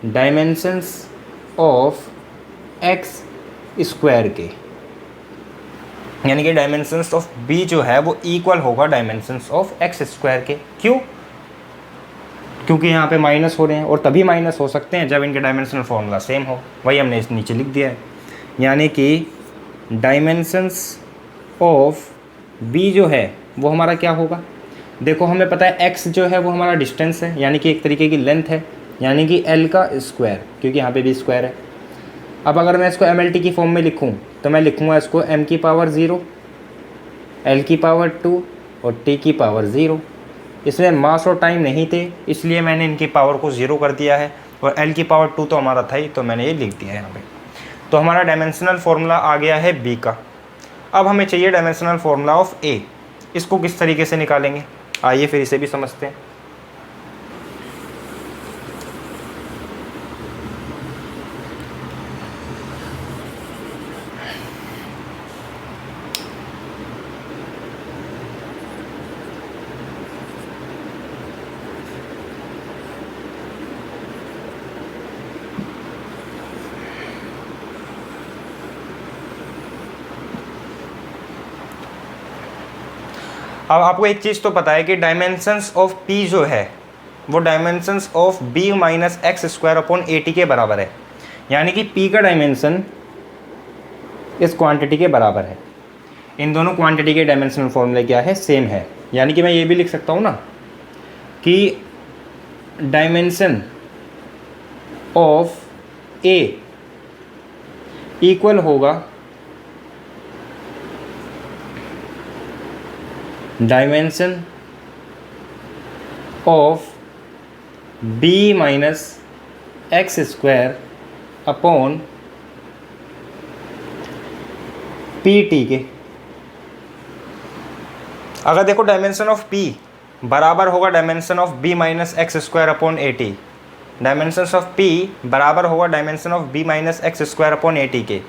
डायमेंशंस ऑफ एक्स स्क्वायर के, यानी कि डायमेंशंस ऑफ B जो है वो इक्वल होगा डायमेंशंस ऑफ एक्स स्क्वायर के। क्यों? क्योंकि यहाँ पे माइनस हो रहे हैं, और तभी माइनस हो सकते हैं जब इनके डायमेंशनल फॉर्मूला सेम हो। वही हमने इस नीचे लिख दिया है, यानी कि डायमेंशंस ऑफ B जो है वो हमारा क्या होगा। देखो हमें पता है x जो है वो हमारा डिस्टेंस है, यानी कि एक तरीके की लेंथ है, यानी कि l का स्क्वायर, क्योंकि यहाँ पे भी स्क्वायर है। अब अगर मैं इसको MLT की फॉर्म में लिखूँ तो मैं लिखूँगा इसको m की पावर 0, l की पावर 2 और t की पावर 0। इसमें मास और टाइम नहीं थे, इसलिए मैंने इनकी पावर को 0 कर दिया है, और l की पावर 2 तो हमारा था ही, तो मैंने ये लिख दिया है यहाँ पे। तो हमारा डायमेंशनल फॉर्मूला आ गया है B का। अब हमें चाहिए डायमेंशनल फॉर्मूला ऑफ A। इसको किस तरीके से निकालेंगे, आइए फिर इसे भी समझते हैं। अब आपको एक चीज़ तो पता है कि डायमेंशंस ऑफ p जो है वो dimensions of b minus x square upon A T के बराबर है, यानी कि p का डायमेंशन इस क्वांटिटी के बराबर है। इन दोनों क्वांटिटी के डायमेंशनल फॉर्मूले क्या है, सेम है। यानी कि मैं ये भी लिख सकता हूँ ना कि डायमेंशन ऑफ a इक्वल होगा dimension of b minus x square upon P T के। अगर देखो डायमेंशन ऑफ p बराबर होगा dimension of b minus x square upon A T, dimension of p बराबर होगा dimension of b minus x square upon A T के,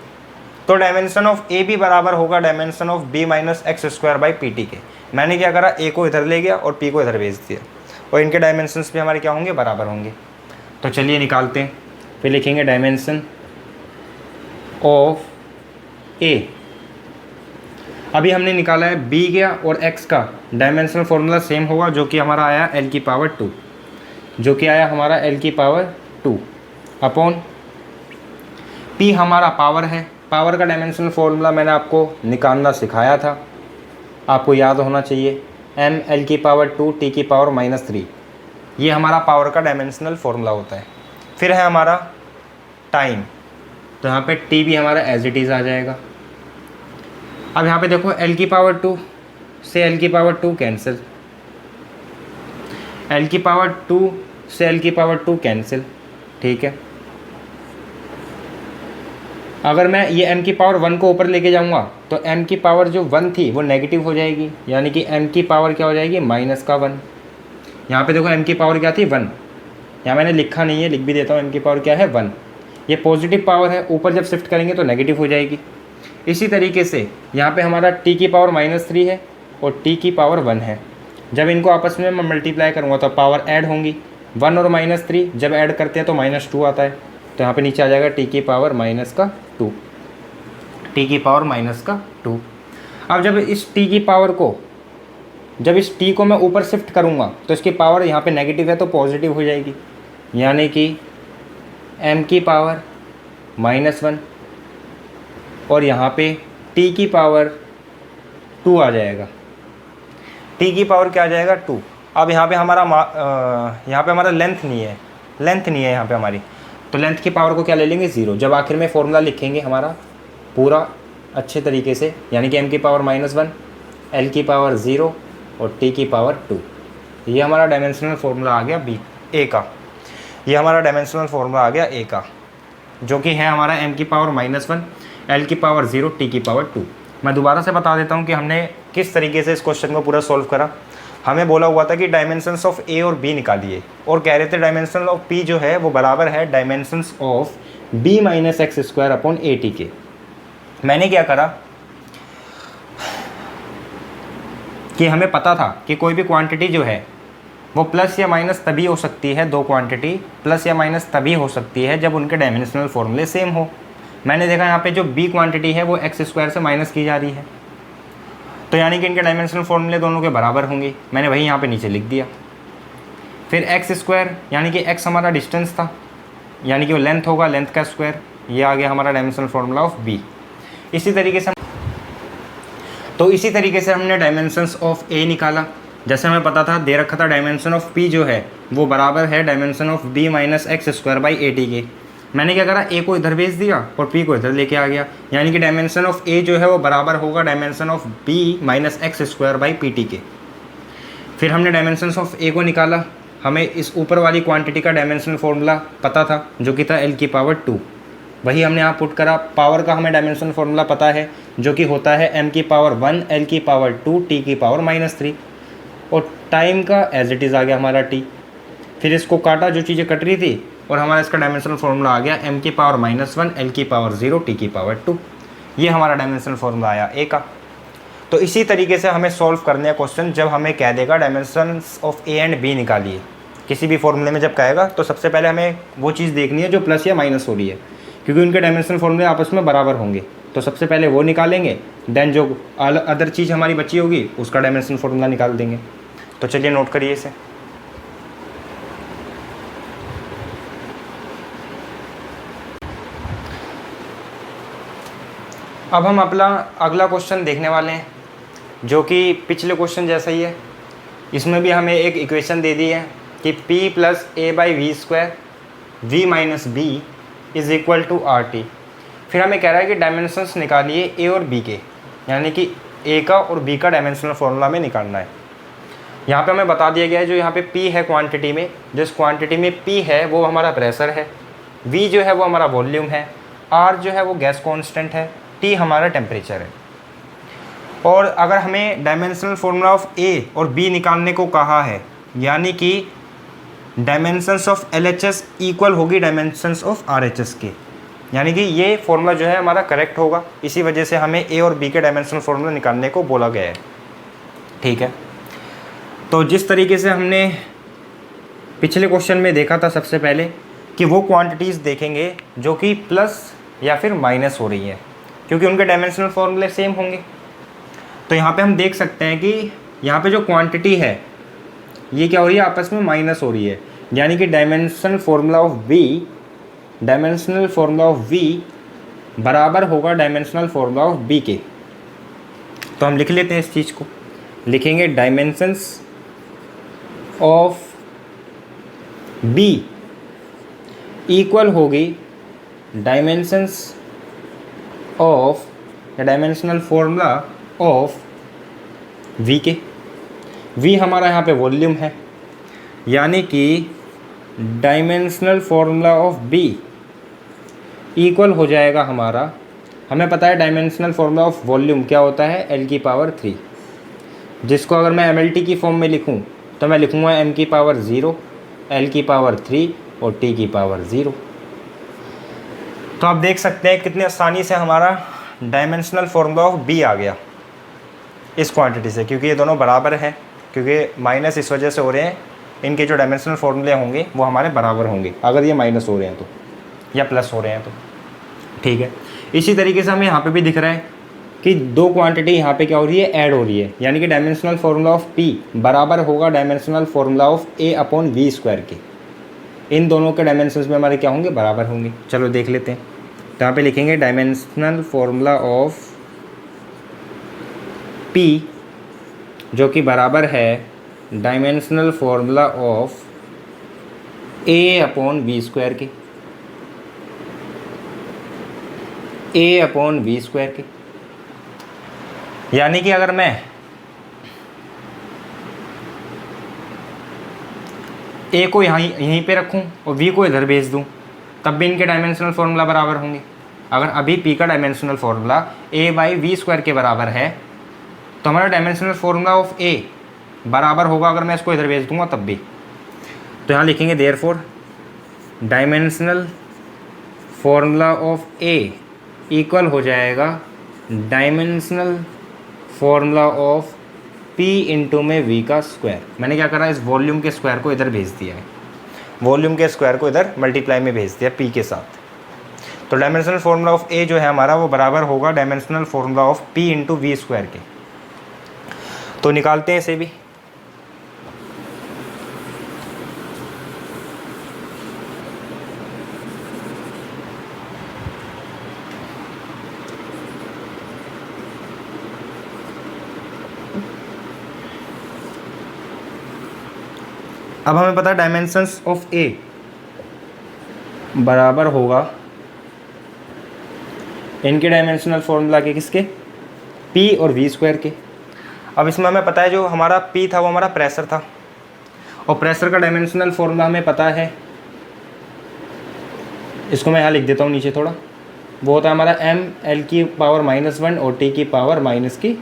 तो dimension of a भी बराबर होगा dimension of b minus x square by P T के। मैंने क्या करा, a को इधर ले गया और p को इधर भेज दिया, और इनके डायमेंशंस भी हमारे क्या होंगे, बराबर होंगे। तो चलिए निकालते हैं। फिर लिखेंगे डायमेंशन ऑफ a, अभी हमने निकाला है b गया और x का डायमेंशनल फॉर्मूला सेम होगा, जो कि हमारा आया l की पावर 2, जो कि आया हमारा l की पावर 2 अपॉन p हमारा पावर है। पावर का डायमेंशनल फॉर्मूला मैंने आपको निकालना सिखाया था, आपको याद होना चाहिए, m l की पावर 2 t की पावर -3, ये हमारा पावर का डायमेंशनल फॉर्मूला होता है। फिर है हमारा टाइम, तो यहाँ पे t भी हमारा एज इट इज़ आ जाएगा। अब यहाँ पे देखो l की पावर 2 से l की पावर 2 कैंसिल, l की पावर 2 से l की पावर 2 कैंसिल, ठीक है। अगर मैं ये m की पावर 1 को ऊपर लेके जाऊँगा तो m की पावर जो 1 थी वो नेगेटिव हो जाएगी, यानी कि m की पावर क्या हो जाएगी, माइनस का 1। यहाँ पे देखो m की पावर क्या थी, 1, यहाँ मैंने लिखा नहीं है, लिख भी देता हूँ, m की पावर क्या है, 1। ये पॉजिटिव पावर है, ऊपर जब शिफ्ट करेंगे तो नेगेटिव हो जाएगी। इसी तरीके से यहाँ पे हमारा t की पावर -3 है और t की पावर 1 है। जब इनको आपस में मैं मल्टीप्लाई करूँगा तो पावर ऐड होंगी, 1 और -3 जब ऐड करते हैं तो -2 आता है, तो यहाँ पे नीचे आ जाएगा t की पावर -2, t की पावर -2। अब जब इस t की पावर को, जब इस t को मैं ऊपर शिफ्ट करूँगा तो इसकी पावर यहाँ पे नेगेटिव है तो पॉजिटिव हो जाएगी, यानी कि m की पावर -1 और यहाँ पे t की पावर 2 आ जाएगा, t की पावर क्या आ जाएगा, 2। अब यहाँ पे हमारा लेंथ नहीं है, यहाँ पे हमारी, तो लेंथ की पावर को क्या ले लेंगे, 0। जब आखिर में फॉर्मूला लिखेंगे हमारा पूरा अच्छे तरीके से, यानी कि m की पावर -1, l की पावर 0 और t की पावर 2, ये हमारा डायमेंशनल फॉर्मूला आ गया a का। ये हमारा डायमेंशनल फॉर्मूला आ गया a का, जो कि है हमारा m की पावर -1, l की पावर 0, t की पावर 2। मैं दोबारा से बता देता हूँ कि हमने किस तरीके से इस क्वेश्चन को पूरा सॉल्व करा। हमें बोला हुआ था कि डायमेंशंस ऑफ a और b निकालिए, और कह रहे थे डायमेंशन ऑफ p जो है वो बराबर है dimensions of b minus x square upon A T के। मैंने क्या करा कि हमें पता था कि कोई भी क्वांटिटी जो है वो प्लस या माइनस तभी हो सकती है, दो क्वांटिटी प्लस या माइनस तभी हो सकती है जब उनके डायमेंशनल फॉर्मूले सेम हो। मैंने देखा यहाँ पे जो b क्वांटिटी है वो एक्स स्क्वायर से माइनस की जा रही है, तो यानी कि इनके डायमेंशनल फॉर्मूले दोनों के बराबर होंगे। मैंने वही यहाँ पे नीचे लिख दिया। फिर एक्स स्क्वायर, यानी कि एक्स हमारा डिस्टेंस था, यानी कि वो लेंथ होगा, लेंथ का स्क्वायर, ये आ गया हमारा डायमेंशनल फॉर्मूला ऑफ b। इसी तरीके से हमने डायमेंशंस ऑफ a निकाला। जैसे हमें पता था, दे रखा था डायमेंशन ऑफ p जो है वो बराबर है dimension of b minus x square by A T के। मैंने क्या करा, a को इधर भेज दिया और p को इधर लेके आ गया, यानी कि डायमेंशन ऑफ a जो है वो बराबर होगा dimension of b minus x square by P T के। फिर हमने डायमेंशंस ऑफ a को निकाला। हमें इस ऊपर वाली क्वांटिटी का डायमेंशनल फॉर्मूला पता था, जो कि था l की पावर 2, वही हमने यहाँ पुट करा। पावर का हमें डायमेंशनल फॉर्मूला पता है, जो कि होता है m की पावर 1, l की पावर 2, t की पावर -3, और टाइम का एज इट इज़ आ गया हमारा t। फिर इसको काटा, जो चीज़ें कट रही थी, और हमारा इसका डायमेंशनल फॉर्मूला आ गया m की पावर -1, l की पावर 0, t की पावर 2। ये हमारा डायमेंशनल फॉर्मूला आया a का। तो इसी तरीके से हमें सॉल्व करने का क्वेश्चन, जब हमें कह देगा dimensions of a and b निकालिए, किसी भी फॉर्मूले में जब कहेगा तो सबसे पहले हमें वो चीज़ देखनी है जो प्लस या माइनस हो रही है, क्योंकि उनके डायमेंशनल फॉर्मूले आपस में बराबर होंगे। तो सबसे पहले वो निकालेंगे, देन जो अदर चीज़ हमारी बची होगी उसका डायमेंशन फॉर्मूला निकाल देंगे। तो चलिए नोट करिए इसे। अब हम अपना अगला क्वेश्चन देखने वाले हैं, जो कि पिछले क्वेश्चन जैसा ही है। इसमें भी हमें एक इक्वेशन दे दी है कि p plus a by v square v minus b is equal to R T. फिर हमें कह रहा है कि डायमेंशंस निकालिए ए और बी के, यानी कि ए का और बी का डायमेंशनल फॉर्मूला में निकालना है। यहाँ पे हमें बता दिया गया है जो यहाँ पे p है क्वांटिटी में, जिस क्वांटिटी में p है वो हमारा प्रेशर है, v जो है वो हमारा वॉल्यूम है, r जो है वो गैस कॉन्स्टेंट है, t हमारा टेम्परेचर है। और अगर हमें डायमेंशनल फॉर्मूला ऑफ a और b निकालने को कहा है, यानी कि डायमेंशंस ऑफ LHS इक्वल होगी डायमेंशंस ऑफ RHS के, यानी कि ये फॉर्मूला जो है हमारा करेक्ट होगा। इसी वजह से हमें a और b के डायमेंशनल फॉर्मूला निकालने को बोला गया है। ठीक है, तो जिस तरीके से हमने पिछले क्वेश्चन में देखा था सबसे पहले कि वो क्वांटिटीज़ देखेंगे जो कि प्लस या फिर माइनस हो रही हैं, क्योंकि उनके डायमेंशनल फॉर्मूले सेम होंगे। तो यहाँ पे हम देख सकते हैं कि यहाँ पे जो क्वांटिटी है ये क्या हो रही है, आपस में माइनस हो रही है, यानी कि डायमेंशनल फॉर्मूला ऑफ V बराबर होगा डायमेंशनल फॉर्मूला ऑफ B के। तो हम लिख लेते हैं इस चीज़ को, लिखेंगे डायमेंशंस ऑफ B इक्वल होगी dimensions of dimensional formula of V के। V हमारा यहाँ पे वॉल्यूम है, यानी कि dimensional formula of B equal हो जाएगा हमारा, हमें पता है डायमेंशनल फॉर्मूला ऑफ वॉल्यूम क्या होता है, L की पावर 3, जिसको अगर मैं MLT की फॉर्म में लिखूँ तो मैं लिखूँगा M की पावर 0, L की पावर 3 और T की पावर 0। तो आप देख सकते हैं कितनी आसानी से हमारा डायमेंशनल फॉर्मूला ऑफ B आ गया इस क्वांटिटी से, क्योंकि ये दोनों बराबर हैं, क्योंकि माइनस इस वजह से हो रहे हैं, इनके जो डायमेंशनल फॉर्मूले होंगे वो हमारे बराबर होंगे अगर ये माइनस हो रहे हैं तो, या प्लस हो रहे हैं तो। ठीक है, इसी तरीके से हमें यहाँ पे भी दिख रहा है कि दो क्वांटिटी यहाँ पे क्या हो रही है, ऐड हो रही है, यानी कि डायमेंशनल फॉर्मूला ऑफ P बराबर होगा dimensional formula of A upon V square के। इन दोनों के डायमेंशंस में हमारे क्या होंगे, बराबर होंगे। चलो देख लेते हैं। तो यहाँ पे लिखेंगे डायमेंशनल फॉर्मूला ऑफ P जो कि बराबर है dimensional formula of A upon V square के, A अपॉन V स्क्वायर के। यानी कि अगर मैं A को यहीं पे रखूं और V को इधर भेज दूं, तब भी इनके डायमेंशनल फॉर्मूला बराबर होंगे। अगर अभी P का dimensional formula A by V square के बराबर है, तो हमारा डायमेंशनल फॉर्मूला ऑफ A बराबर होगा अगर मैं इसको इधर भेज दूंगा तब भी। तो यहाँ लिखेंगे therefore dimensional formula of A equal हो जाएगा dimensional formula of P into में V का स्क्वायर। मैंने क्या करा, इस वॉल्यूम के स्क्वायर को इधर भेज दिया है, वॉल्यूम के स्क्वायर को इधर मल्टीप्लाई में भेज दिया P के साथ। तो डायमेंशनल फॉर्मूला ऑफ A जो है हमारा वो बराबर होगा dimensional formula of P into V square के। तो निकालते हैं इसे भी। अब हमें पता है डायमेंशंस ऑफ A बराबर होगा इनके डायमेंशनल फॉर्मूला के, किसके, P और V स्क्वायर के। अब इसमें हमें पता है जो हमारा P था वो हमारा प्रेशर था, और प्रेशर का डायमेंशनल फॉर्मूला हमें पता है, इसको मैं यहाँ लिख देता हूँ नीचे थोड़ा। वो होता है हमारा M L की पावर -1 और T की पावर -2।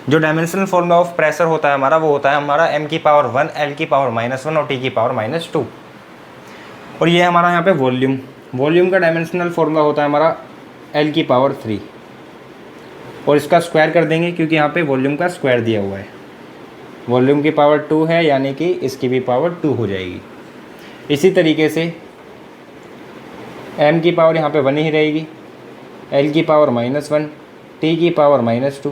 जो डायमेंशनल फॉर्मूला ऑफ प्रेशर होता है हमारा, वो होता है हमारा M की पावर 1 L की पावर -1 और T की पावर -2। और ये हमारा यहाँ पे वॉल्यूम का डायमेंशनल फॉर्मूला होता है हमारा L की पावर 3, और इसका स्क्वायर कर देंगे क्योंकि यहाँ पे वॉल्यूम का स्क्वायर दिया हुआ है। वॉल्यूम की पावर 2 है, यानी कि इसकी भी पावर 2 हो जाएगी। इसी तरीके से m की पावर यहाँ पे 1 ही रहेगी, l की पावर -1, t की पावर -2,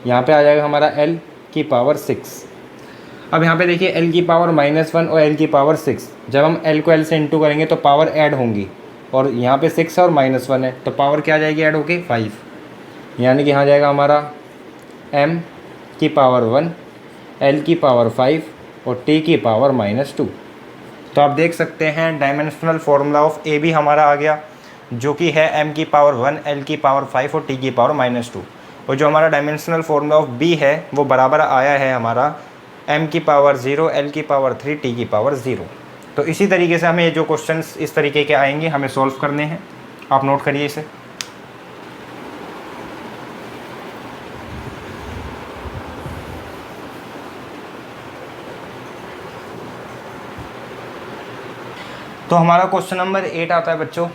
यहाँ पे आ जाएगा हमारा l की पावर 6। अब यहाँ पे देखिए l की पावर -1 और l की पावर 6, जब हम l को l से इंटू करेंगे तो पावर ऐड होंगी, और यहाँ पे 6 और -1 है तो पावर क्या आ जाएगी ऐड होके 5, यानी कि यहाँ जाएगा हमारा m की पावर 1, l की पावर 5 और t की पावर -2। तो आप देख सकते हैं डायमेंशनल फार्मूला ऑफ a भी हमारा आ गया, जो कि है m की पावर 1, l की पावर 5 और t की पावर -2। और जो हमारा डायमेंशनल फार्मूला ऑफ b है वो बराबर आया है हमारा m की पावर 0, l की पावर 3, t की पावर 0। तो इसी तरीके से हमें ये जो क्वेश्चंस इस तरीके के आएंगे हमें सॉल्व करने हैं। आप नोट करिए इसे। तो हमारा क्वेश्चन नंबर 8 आता है बच्चों,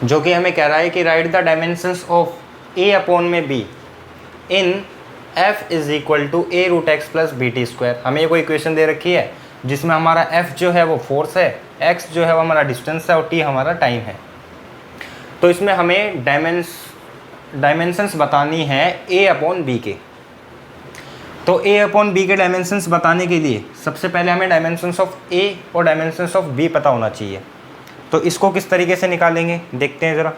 जो कि हमें कह रहा है कि write the dimensions of a upon में b in f is equal to a√x plus bt²। हमें ये कोई इक्वेशन दे रखी है जिसमें हमारा f जो है वो फोर्स है, x जो है वो हमारा डिस्टेंस है और t हमारा टाइम है। तो इसमें हमें डायमेंशंस बतानी है a अपॉन b के। तो a अपॉन b के डायमेंशंस बताने के लिए सबसे पहले हमें डायमेंशंस ऑफ a और डायमेंशंस ऑफ b पता होना चाहिए। तो इसको किस तरीके से निकालेंगे देखते हैं ज़रा।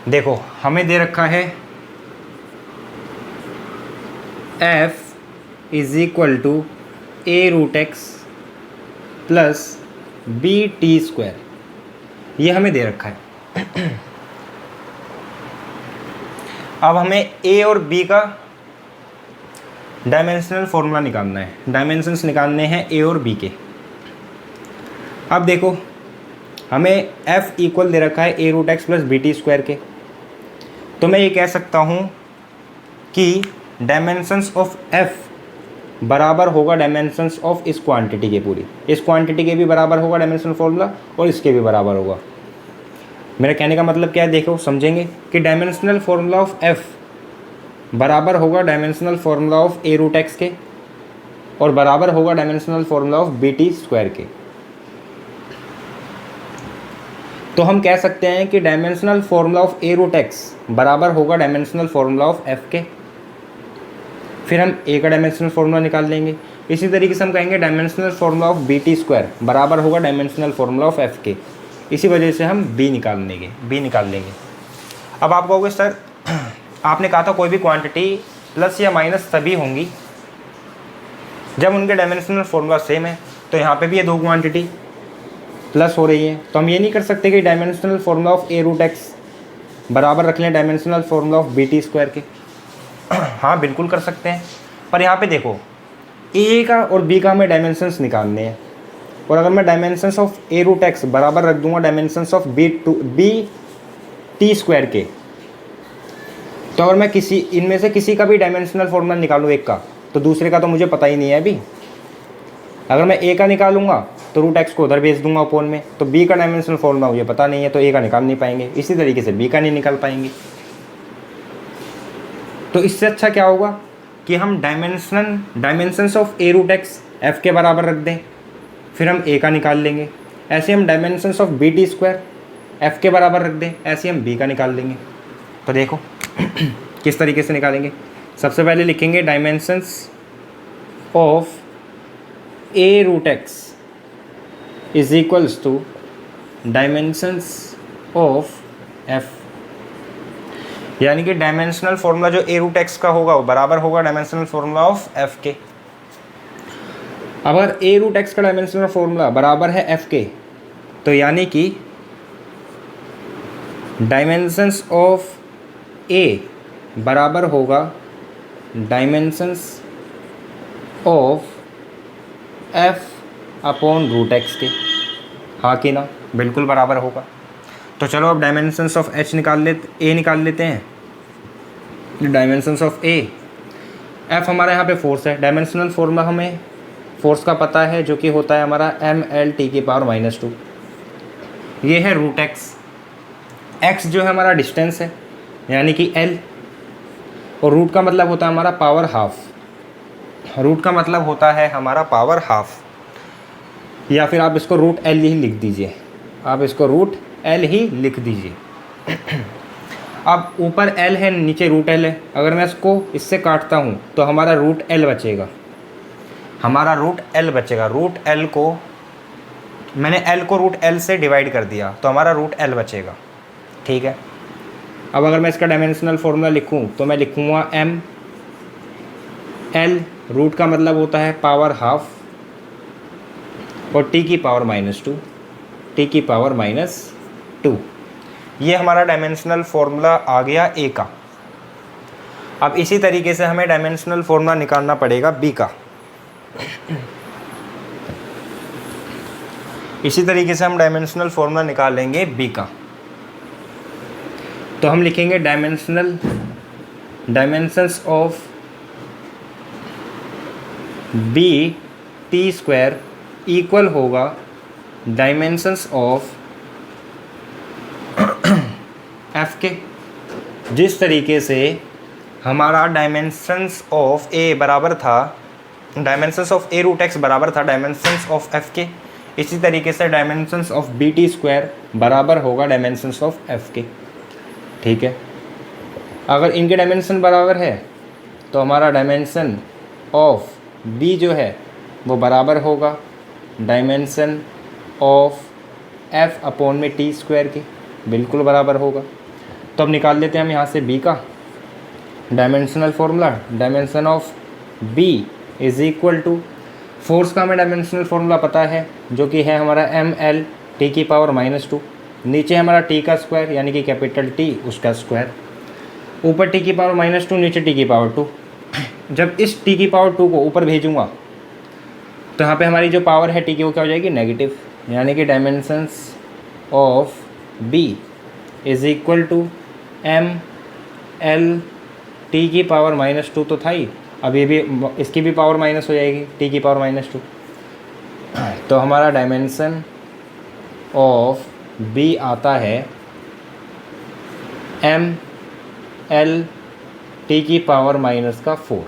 देखो हमें दे रखा है f is equal to a√x plus bt², ये हमें दे रखा है। अब हमें a और b का डायमेंशनल फॉर्मूला निकालना है, डायमेंशंस निकालने हैं a और b के। अब देखो हमें f इक्वल दे रखा है a√x प्लस bt² के, तो मैं ये कह सकता हूँ कि डायमेंशंस ऑफ f बराबर होगा डायमेंशंस ऑफ इस क्वांटिटी के, पूरी इस क्वांटिटी के भी बराबर होगा डायमेंशनल फॉर्मूला और इसके भी बराबर होगा। मेरा कहने का मतलब क्या है, देखो समझेंगे कि डायमेंशनल फॉर्मूला ऑफ f बराबर होगा डायमेंशनल फार्मूला ऑफ a√x के और बराबर होगा डायमेंशनल फार्मूला ऑफ bt² के। तो हम कह सकते हैं कि डायमेंशनल फार्मूला ऑफ a√x बराबर होगा डायमेंशनल फार्मूला ऑफ f के। फिर हम a का डायमेंशनल फार्मूला निकाल लेंगे। इसी तरीके से हम कहेंगे डायमेंशनल फार्मूला ऑफ bt² बराबर होगा डायमेंशनल फार्मूला ऑफ f के। इसी वजह से हम b निकाल लेंगे। अब आप कहोगे सर आपने कहा था कोई भी क्वांटिटी प्लस या माइनस तभी होंगी जब उनके डायमेंशनल फार्मूला सेम है, तो यहाँ पे भी ये दो क्वांटिटी प्लस हो रही है, तो हम ये नहीं कर सकते कि डायमेंशनल फार्मूला ऑफ a√x बराबर रख लें डायमेंशनल फार्मूला ऑफ bt² के। हाँ बिल्कुल कर सकते हैं, पर यहाँ पे देखो a का और b का हमें डायमेंशंस निकालने हैं, और अगर मैं डायमेंशंस ऑफ a√x बराबर रख दूंगा डायमेंशंस ऑफ bt² के, तो अगर मैं इनमें से किसी का भी डायमेंशनल फार्मूला निकालूँ एक का, तो दूसरे का तो मुझे पता ही नहीं है अभी। अगर मैं a का निकालूंगा तो √x को उधर भेज दूंगा अपॉन में, तो b का डायमेंशनल फार्मूला मुझे पता नहीं है तो a का निकाल नहीं पाएंगे, इसी तरीके से b का नहीं निकाल पाएंगे। तो इससे अच्छा क्या होगा कि हम डायमेंशंस ऑफ a√x f के बराबर रख दें, फिर हम a का निकाल लेंगे। ऐसे हम डायमेंशंस ऑफ bt² f के बराबर रख दें, ऐसे हम b का निकाल लेंगे। तो देखो किस तरीके से निकालेंगे। सबसे पहले लिखेंगे dimensions of a√x is equals to dimensions of f, यानी कि डायमेंशनल फार्मूला जो a√x का होगा वो बराबर होगा डायमेंशनल फार्मूला ऑफ f के। अगर a√x का डायमेंशनल फार्मूला बराबर है f के, तो यानी कि डायमेंशंस ऑफ a बराबर होगा dimensions of f upon √x के। हाँ कि ना, बिल्कुल बराबर होगा। तो चलो अब डायमेंशंस ऑफ h निकाल लेते हैं। डायमेंशंस ऑफ a, f हमारा यहाँ पे फोर्स है, डायमेंशनल फार्मूला हमें फोर्स का पता है जो कि होता है हमारा ml t की पावर -2। ये है √x, x जो है हमारा डिस्टेंस है यानी कि l, और रूट का मतलब होता है हमारा पावर हाफ, रूट का मतलब होता है हमारा पावर हाफ, या फिर आप इसको √l ही लिख दीजिए। आप इसको रूट एल ही लिख दीजिए। अब ऊपर एल है, नीचे रूट एल है। अगर मैं इसको इससे काटता हूँ तो हमारा रूट एल बचेगा, हमारा रूट एल बचेगा। रूट एल को मैंने एल को रूट एल से डिवाइड कर दिया तो हमारा रूट एल बचेगा, ठीक है। अब अगर मैं इसका डायमेंशनल फॉर्मूला लिखूँ तो मैं लिखूँगा एम एल, रूट का मतलब होता है पावर हाफ, और टी की पावर -2, टी की पावर -2। ये हमारा डायमेंशनल फॉर्मूला आ गया ए का। अब इसी तरीके से हमें डायमेंशनल फॉर्मूला निकालना पड़ेगा बी का। इसी तरीके से हम डायमेंशनल फॉर्मूला निकाल लेंगे बी का। तो हम लिखेंगे dimensions of B T square equal होगा डायमेंशंस ऑफ एफ के। जिस तरीके से हमारा डायमेंशंस ऑफ ए बराबर था, dimensions of A root X बराबर था डायमेंशंस ऑफ एफ के, इसी तरीके से dimensions of B T square बराबर होगा डायमेंशंस ऑफ एफ के, ठीक है। अगर इनके डायमेंशन बराबर है तो हमारा डायमेंशन ऑफ बी जो है वो बराबर होगा डायमेंशन ऑफ एफ अपॉन में टी स्क्वायर के, बिल्कुल बराबर होगा। तो अब निकाल लेते हैं हम यहाँ से बी का dimensional formula. Dimension of B is equal to, force का हमें डायमेंशनल फॉर्मूला पता है जो कि है हमारा एम एल टी की पावर -2, नीचे हमारा टी का स्क्वायर यानी कि कैपिटल टी उसका स्क्वायर, ऊपर टी की पावर -2 नीचे टी की पावर 2। जब इस टी की पावर 2 को ऊपर भेजूँगा तो यहाँ पे हमारी जो पावर है टी की वो क्या हो जाएगी, नेगेटिव, यानी कि dimensions of B is equal to M L T की पावर -2 तो था ही, अब ये भी इसकी भी पावर माइनस हो जाएगी टी की पावर -2। तो हमारा डायमेंशन ऑफ बी आता है एम एल टी की पावर -4।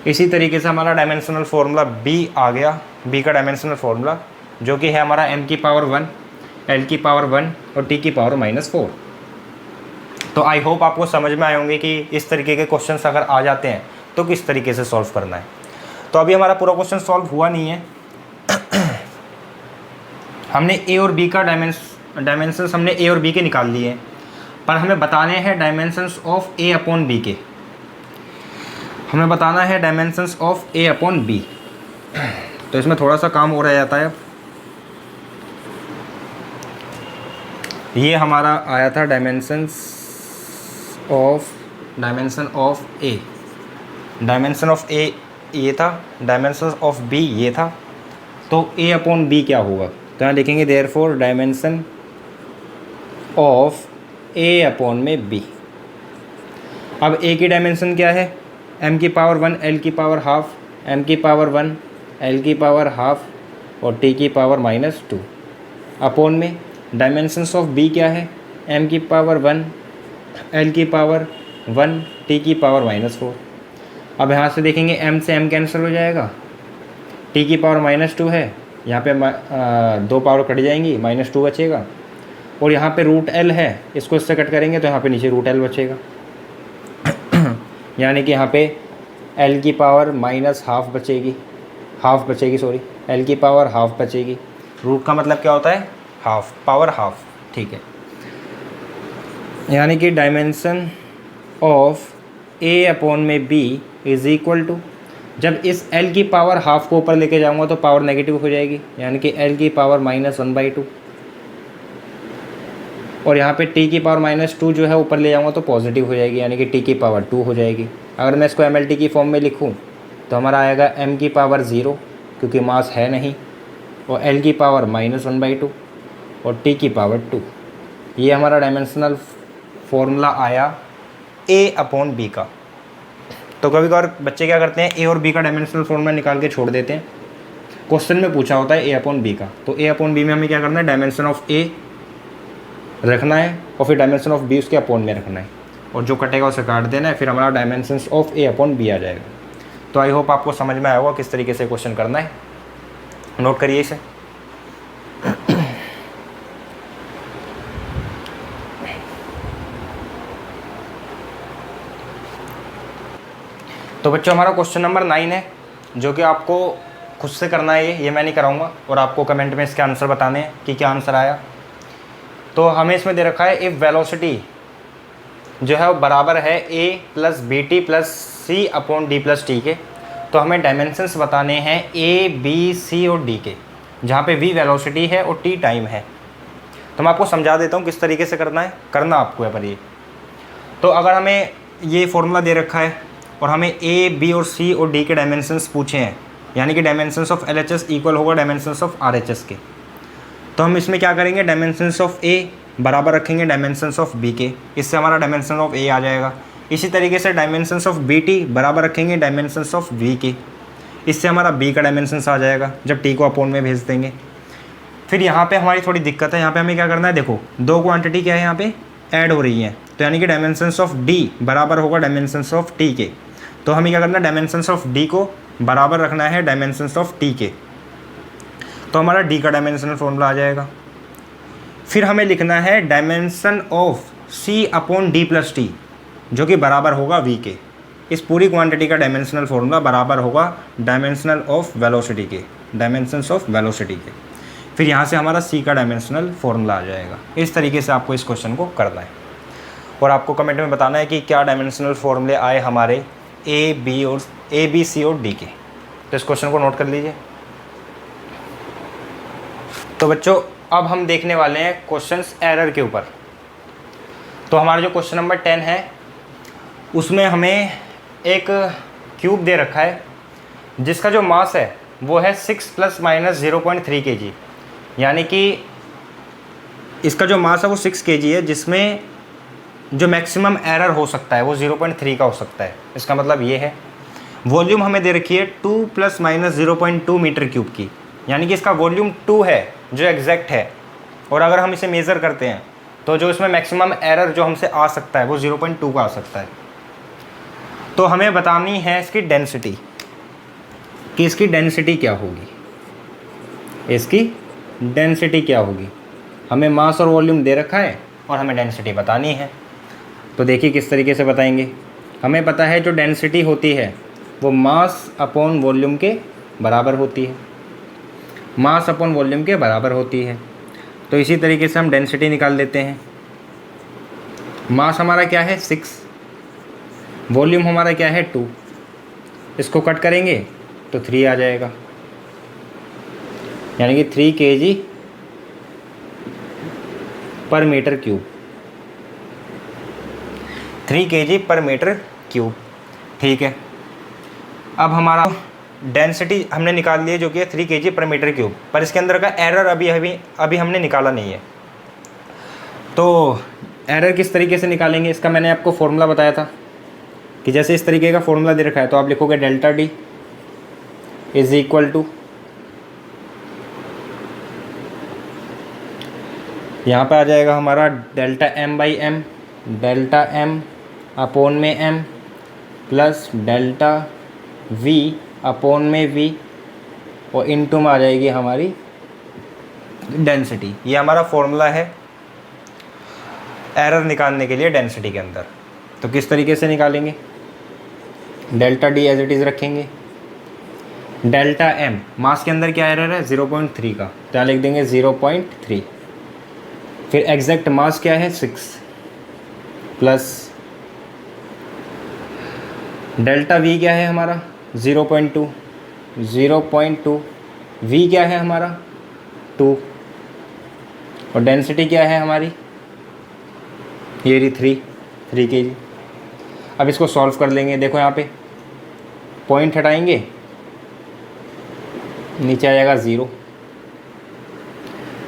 इसी तरीके से हमारा डायमेंशनल फॉर्मूला बी आ गया, बी का डायमेंशनल फॉर्मूला जो कि है हमारा m की पावर 1, l की पावर 1 और t की पावर -4। तो आई होप आपको समझ में आए होंगे कि इस तरीके के क्वेश्चंस अगर आ जाते हैं तो किस तरीके से सॉल्व करना है। तो अभी हमारा पूरा क्वेश्चन सॉल्व हुआ नहीं है। हमने ए और बी का डायमेंशंस हमने ए और बी के निकाल लिए, पर हमें बताने हैं dimensions of A upon B के। हमें बताना है dimensions of A upon B. तो इसमें थोड़ा सा काम हो रह जाता है। ये हमारा आया था dimension of A, dimension of A ये था, डायमेंशन ऑफ बी ये था। तो ए अपॉन बी क्या होगा, तो यहाँ लिखेंगे therefore dimension of A upon में बी। अब ए की डायमेंशन क्या है, m की पावर 1 l की पावर हाफ, m की पावर 1 l की पावर हाफ और t की पावर -2 अपॉन में डायमेंशंस ऑफ b क्या है, m की पावर 1 l की पावर 1 t की पावर -4। अब यहाँ से देखेंगे m से m कैंसिल हो जाएगा, t की पावर -2 है, यहाँ पे 2 पावर कट जाएंगी, -2 बचेगा, और यहाँ पे रूट l है, इसको इससे कट करेंगे तो यहाँ पे नीचे रूट l बचेगा। यानी कि यहाँ पे l की पावर -हाफ बचेगी, l की पावर हाफ बचेगी। रूट का मतलब क्या होता है, हाफ, पावर हाफ, ठीक है। यानी कि डायमेंशन ऑफ a अपॉन में b इज़ इक्वल टू, जब इस l की पावर हाफ को ऊपर लेके जाऊँगा तो पावर नेगेटिव हो जाएगी, यानी कि l की पावर -1/2, और यहाँ पे t की पावर -2 जो है ऊपर ले जाऊँगा तो पॉजिटिव हो जाएगी, यानी कि t की पावर 2 हो जाएगी। अगर मैं इसको mlt की फॉर्म में लिखूँ तो हमारा आएगा m की पावर 0 क्योंकि मास है नहीं, और l की पावर -1/2 और t की पावर 2। ये हमारा डायमेंशनल फॉर्मूला आया a अपॉन b का। तो कभी कभार बच्चे क्या करते हैं, a और b का डायमेंशनल फॉर्मूला निकाल के छोड़ देते हैं। क्वेश्चन में पूछा होता है a अपॉन b का, तो a अपॉन b में हमें क्या करना है, डायमेंशन ऑफ a रखना है और फिर डायमेंशन ऑफ b उसके अपॉन में रखना है, और जो कटेगा उसे काट देना है, फिर हमारा dimensions of a upon b आ जाएगा। तो आई होप आपको समझ में आया होगा किस तरीके से क्वेश्चन करना है। नोट करिए इसे। तो बच्चों हमारा क्वेश्चन नंबर 9 है, जो कि आपको खुद से करना है, ये मैं नहीं कराऊंगा, और आपको कमेंट में इसके आंसर बताने हैं कि क्या आंसर आया। तो हमें इसमें दे रखा है इफ़ वेलोसिटी जो है वो बराबर है a plus B T plus C upon D plus T के, तो हमें डायमेंशंस बताने हैं a b c और d के, जहाँ पे v वेलोसिटी है और t टाइम है। तो मैं आपको समझा देता हूँ किस तरीके से करना है, करना आपको है पर ये। तो अगर हमें ये फॉर्मूला दे रखा है और हमें a b और c और d के डायमेंशंस पूछे हैं, यानी कि डायमेंशंस ऑफ LHS इक्वल होगा डायमेंशंस ऑफ RHS के, तो हम इसमें क्या करेंगे, डायमेंशंस ऑफ a बराबर रखेंगे डायमेंशंस ऑफ b के, इससे हमारा डायमेंशन ऑफ a आ जाएगा। इसी तरीके से डायमेंशंस ऑफ bt बराबर रखेंगे डायमेंशंस ऑफ v के, इससे हमारा b का डायमेंशंस आ जाएगा जब t को अपॉन में भेज देंगे। फिर यहाँ पे हमारी थोड़ी दिक्कत है, यहाँ पे हमें क्या करना है, देखो दो क्वांटिटी क्या है यहाँ पे ऐड हो रही हैं, तो यानी कि डायमेंशंस ऑफ d बराबर होगा डायमेंशंस ऑफ t के, तो हमें क्या करना है, डायमेंशंस ऑफ d को बराबर रखना है डायमेंशंस ऑफ t के, तो हमारा d का डायमेंशनल फॉर्मूला आ जाएगा। फिर हमें लिखना है dimension of c upon d plus T, जो कि बराबर होगा v के। इस पूरी क्वांटिटी का डायमेंशनल फॉर्मूला बराबर होगा डायमेंशनल ऑफ वेलोसिटी के, डायमेंशंस ऑफ वेलोसिटी के। फिर यहाँ से हमारा c का डायमेंशनल फॉर्मूला आ जाएगा। इस तरीके से आपको इस क्वेश्चन को करना है और आपको कमेंट में बताना है कि क्या डायमेंशनल फॉर्मूले आए हमारे a b c और d के। तो इस क्वेश्चन को नोट कर लीजिए। तो बच्चों अब हम देखने वाले हैं क्वेश्चंस एरर के ऊपर। तो हमारा जो क्वेश्चन नंबर 10 है उसमें हमें एक क्यूब दे रखा है जिसका जो मास है वो है 6 ± 0.3 kg, यानी कि इसका जो मास है वो 6 kg है, जिसमें जो मैक्सिमम एरर हो सकता है वो 0.3 का हो सकता है। इसका मतलब ये है। वॉल्यूम हमें दे रखी है 2 ± 0.2 मीटर क्यूब की, यानी कि इसका वॉल्यूम 2 है जो एग्जैक्ट है, और अगर हम इसे मेज़र करते हैं तो जो इसमें मैक्सिमम एरर जो हमसे आ सकता है वो 0.2 का आ सकता है। तो हमें बतानी है इसकी डेंसिटी, कि इसकी डेंसिटी क्या होगी, इसकी डेंसिटी क्या होगी। हमें मास और वॉल्यूम दे रखा है और हमें डेंसिटी बतानी है। तो देखिए किस तरीके से बताएंगे। हमें पता है जो डेंसिटी होती है वो मास अपॉन वॉल्यूम के बराबर होती है, मास अपॉन वॉल्यूम के बराबर होती है। तो इसी तरीके से हम डेंसिटी निकाल लेते हैं। मास हमारा क्या है 6, वॉल्यूम हमारा क्या है 2, इसको कट करेंगे तो 3 आ जाएगा, यानी कि 3 kg पर मीटर क्यूब, 3 kg पर मीटर क्यूब। ठीक है, अब हमारा डेंसिटी हमने निकाल ली है जो कि है 3 kg पर मीटर क्यूब, पर इसके अंदर का एरर अभी हमने निकाला नहीं है। तो एरर किस तरीके से निकालेंगे, इसका मैंने आपको फॉर्मूला बताया था कि जैसे इस तरीके का फॉर्मूला दे रखा है तो आप लिखोगे delta D is equal to, यहाँ पे आ जाएगा हमारा delta M by M, delta M upon में M plus delta V upon में वी, और इनटू में आ जाएगी हमारी डेंसिटी। ये हमारा फॉर्मूला है एरर निकालने के लिए डेंसिटी के अंदर। तो किस तरीके से निकालेंगे, delta D as it is रखेंगे, डेल्टा एम मास के अंदर क्या एरर है 0.3 का, तो यहाँ लिख देंगे 0.3। फिर एग्जैक्ट मास क्या है 6 प्लस डेल्टा वी क्या है हमारा 0.2, वी क्या है हमारा 2, और डेंसिटी क्या है हमारी ये रही 3 kg। अब इसको सॉल्व कर लेंगे। देखो यहाँ पे पॉइंट हटाएंगे, नीचे आ जाएगा 0,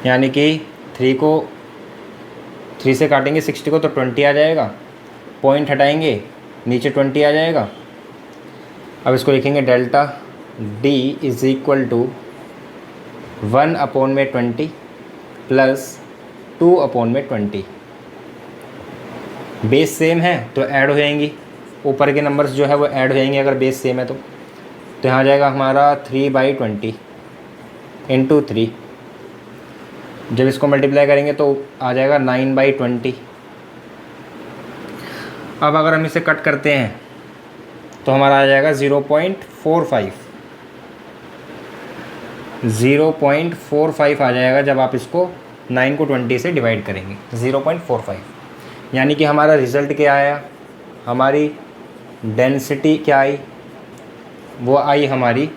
यानी कि 3 से काटेंगे 60 को तो 20 आ जाएगा, पॉइंट हटाएंगे नीचे 20 आ जाएगा। अब इसको लिखेंगे delta D is equal to 1 upon में 20 प्लस 2 अपॉन में 20। बेस सेम है तो ऐड हो जाएंगी, ऊपर के नंबर्स जो है वो ऐड हो जाएंगे अगर बेस सेम है तो यहाँ आ जाएगा हमारा 3/20 इंटू 3। जब इसको मल्टीप्लाई करेंगे तो आ जाएगा 9/20। अब अगर हम इसे कट करते हैं तो हमारा आ जाएगा 0.45, 0.45 आ जाएगा जब आप इसको 9 को 20 से डिवाइड करेंगे, 0.45। यानी कि हमारा रिज़ल्ट क्या आया, हमारी डेंसिटी क्या आई, वो आई हमारी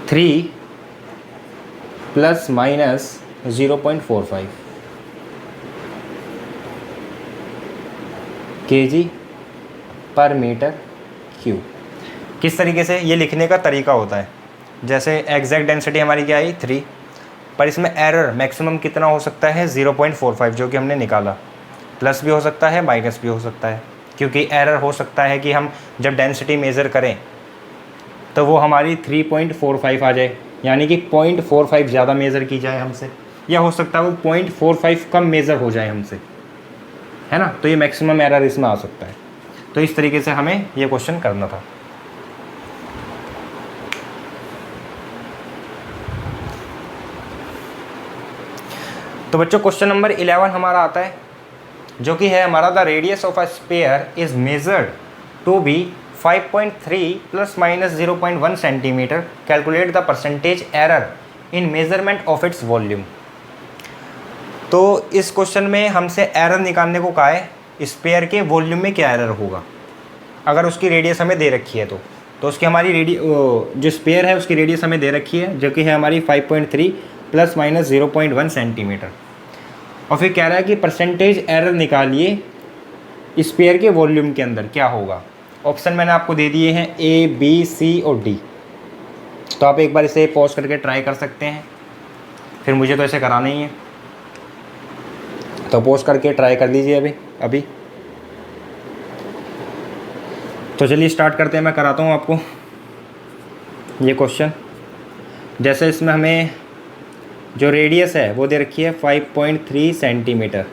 3 ± 0.45 kg/m³। किस तरीके से ये लिखने का तरीका होता है, जैसे एग्जैक्ट डेंसिटी हमारी क्या आई 3, पर इसमें एरर मैक्सिमम कितना हो सकता है 0.45 जो कि हमने निकाला, प्लस भी हो सकता है माइनस भी हो सकता है, क्योंकि एरर हो सकता है कि हम जब डेंसिटी मेज़र करें तो वो हमारी 3.45 आ जाए, यानी कि 0.45 ज़्यादा मेज़र की जाए हमसे, या हो सकता है वो 0.45 कम मेज़र हो जाए हमसे, है ना। तो ये मैक्सिमम एरर इसमें आ सकता है। तो इस तरीके से हमें ये क्वेश्चन करना था। तो बच्चों क्वेश्चन नंबर 11 हमारा आता है, जो कि है हमारा the radius of a sphere is measured to be 5.3 ± 0.1 centimetre, calculate the percentage error in measurement of its volume. तो इस क्वेश्चन में हमसे एरर निकालने को कहा है, स्फीयर के वॉल्यूम में क्या एरर होगा अगर उसकी रेडियस हमें दे रखी है। तो उसकी हमारी जो स्फीयर है उसकी रेडियस हमें दे रखी है, जो कि है हमारी 5.3 ± 0.1 सेंटीमीटर, और फिर कह रहा है कि परसेंटेज एरर निकालिए स्फीयर के वॉल्यूम के अंदर क्या होगा। ऑप्शन मैंने आपको दे दिए हैं A, B, C और D। तो आप एक बार इसे पॉज करके ट्राई कर सकते हैं, फिर मुझे तो ऐसे कराना ही है, तो पॉज करके ट्राई कर लीजिए अभी। तो चलिए स्टार्ट करते हैं, मैं कराता हूँ आपको ये क्वेश्चन। जैसे इसमें हमें जो रेडियस है वो दे रखी है 5.3 सेंटीमीटर,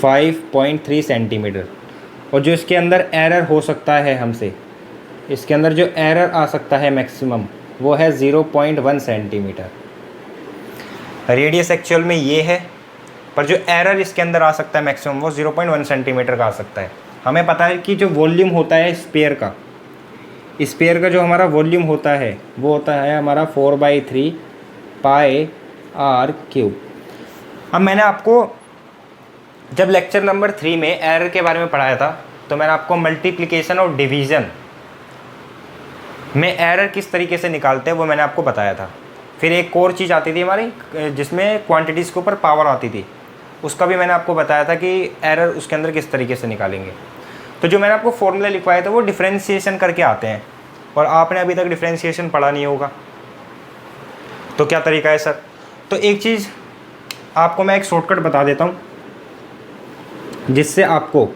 5.3 सेंटीमीटर, और जो इसके अंदर एरर हो सकता है हमसे, इसके अंदर जो एरर आ सकता है मैक्सिमम वो है 0.1 सेंटीमीटर। रेडियस एक्चुअल में ये है, पर जो एरर इसके अंदर आ सकता है मैक्सिमम वो 0.1 सेंटीमीटर का आ सकता है। हमें पता है कि जो वॉल्यूम होता है स्फीयर का जो हमारा वॉल्यूम होता है वो होता है हमारा 4/3 πr³। अब मैंने आपको जब लेक्चर नंबर 3 में एरर के बारे में पढ़ाया था, तो मैंने आपको मल्टीप्लिकेशन और डिवीज़न में एरर किस तरीके से निकालते हैं वो मैंने आपको बताया था। फिर एक और चीज़ आती थी हमारी, जिसमें क्वांटिटीज़ के ऊपर पावर आती थी, उसका भी मैंने आपको बताया था कि एरर उसके अंदर किस तरीके से निकालेंगे। तो जो मैंने आपको फॉर्मूला लिखवाए थे वो डिफ्रेंशिएशन करके आते हैं, और आपने अभी तक डिफ्रेंशिएशन पढ़ा नहीं होगा, तो क्या तरीका है सर। तो एक चीज़ आपको मैं एक शॉर्टकट बता देता हूँ, जिससे आपको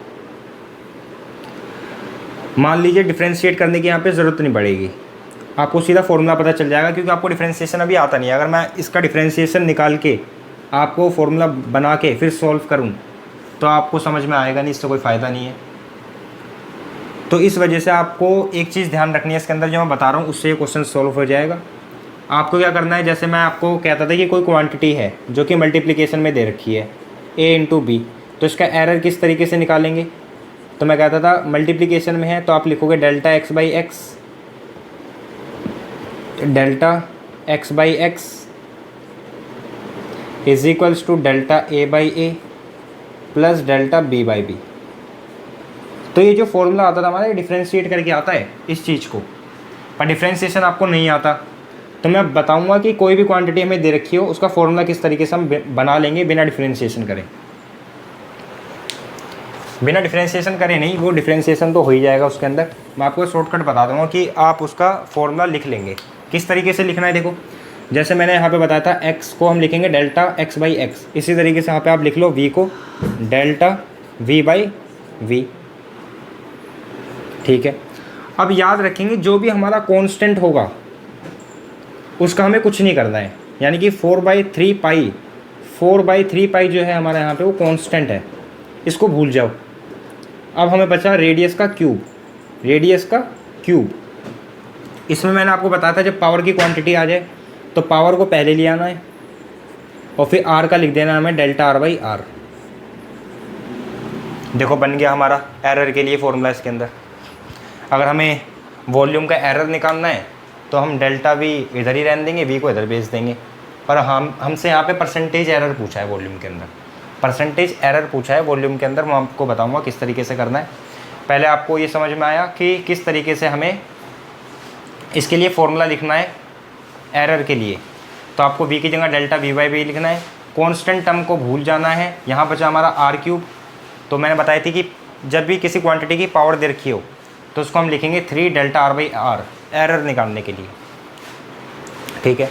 मान लीजिए डिफ्रेंशिएट करने की यहाँ पे ज़रूरत नहीं पड़ेगी, आपको सीधा फॉर्मूला पता चल जाएगा, क्योंकि आपको डिफ्रेंशिएशन अभी आता नहीं है। अगर मैं इसका डिफ्रेंशिएशन निकाल के आपको फॉर्मूला बना के फिर सॉल्व करूँ तो आपको समझ में आएगा नहीं, इससे कोई फ़ायदा नहीं है। तो इस वजह से आपको एक चीज़ ध्यान रखनी है इसके अंदर, जो मैं बता रहा हूँ उससे ये क्वेश्चन सॉल्व हो जाएगा। आपको क्या करना है, जैसे मैं आपको कहता था कि कोई क्वांटिटी है जो कि मल्टीप्लिकेशन में दे रखी है A × B, तो इसका एरर किस तरीके से निकालेंगे। तो मैं कहता था मल्टीप्लिकेशन में है तो आप लिखोगे Δx/x, Δx/x is equals to Δa/a plus Δb/b। तो ये जो फॉर्मूला आता था हमारा, डिफ्रेंशिएट करके आता है इस चीज़ को, पर डिफ्रेंशिएशन आपको नहीं आता। तो मैं बताऊंगा कि कोई भी क्वांटिटी हमें दे रखी हो उसका फॉर्मूला किस तरीके से हम बना लेंगे बिना डिफ्रेंशिएशन करें। बिना डिफ्रेंशिएशन करें नहीं, वो डिफ्रेंशिएशन तो हो ही जाएगा उसके अंदर। मैं आपको शॉर्टकट बता दूंगा कि आप उसका फॉर्मूला लिख लेंगे। किस तरीके से लिखना है देखो, जैसे मैंने यहाँ पे बताया था x को हम लिखेंगे Δx/x, इसी तरीके से यहाँ पे आप लिख लो v को Δv/v। ठीक है, अब याद रखेंगे जो भी हमारा कांस्टेंट होगा उसका हमें कुछ नहीं करना है, यानी कि 4/3 पाई जो है हमारा यहाँ पे वो कांस्टेंट है, इसको भूल जाओ। अब हमें बचा रेडियस का क्यूब। इसमें मैंने आपको बताया था जब पावर की क्वांटिटी आ जाए तो पावर को पहले ले आना है और फिर r का लिख देना हमें Δr/r। देखो बन गया हमारा एरर के लिए फॉर्मूला इसके अंदर। अगर हमें वॉल्यूम का एरर निकालना है तो हम डेल्टा वी इधर ही रहने देंगे, वी को इधर भेज देंगे। पर हमसे यहाँ पे परसेंटेज एरर पूछा है वॉल्यूम के अंदर, परसेंटेज एरर पूछा है वॉल्यूम के अंदर। मैं आपको बताऊँगा किस तरीके से करना है। पहले आपको ये समझ में आया कि किस तरीके से हमें इसके लिए फॉर्मूला लिखना है एरर के लिए। तो आपको वी की जगह डेल्टा वी बाई वी लिखना है, कांस्टेंट टर्म को भूल जाना है। यहाँ बचा हमारा आर क्यूब। तो मैंने बताई थी कि जब भी किसी क्वांटिटी की पावर दे रखी हो तो उसको हम लिखेंगे 3 delta R by R, error निकालने के लिए। ठीक है,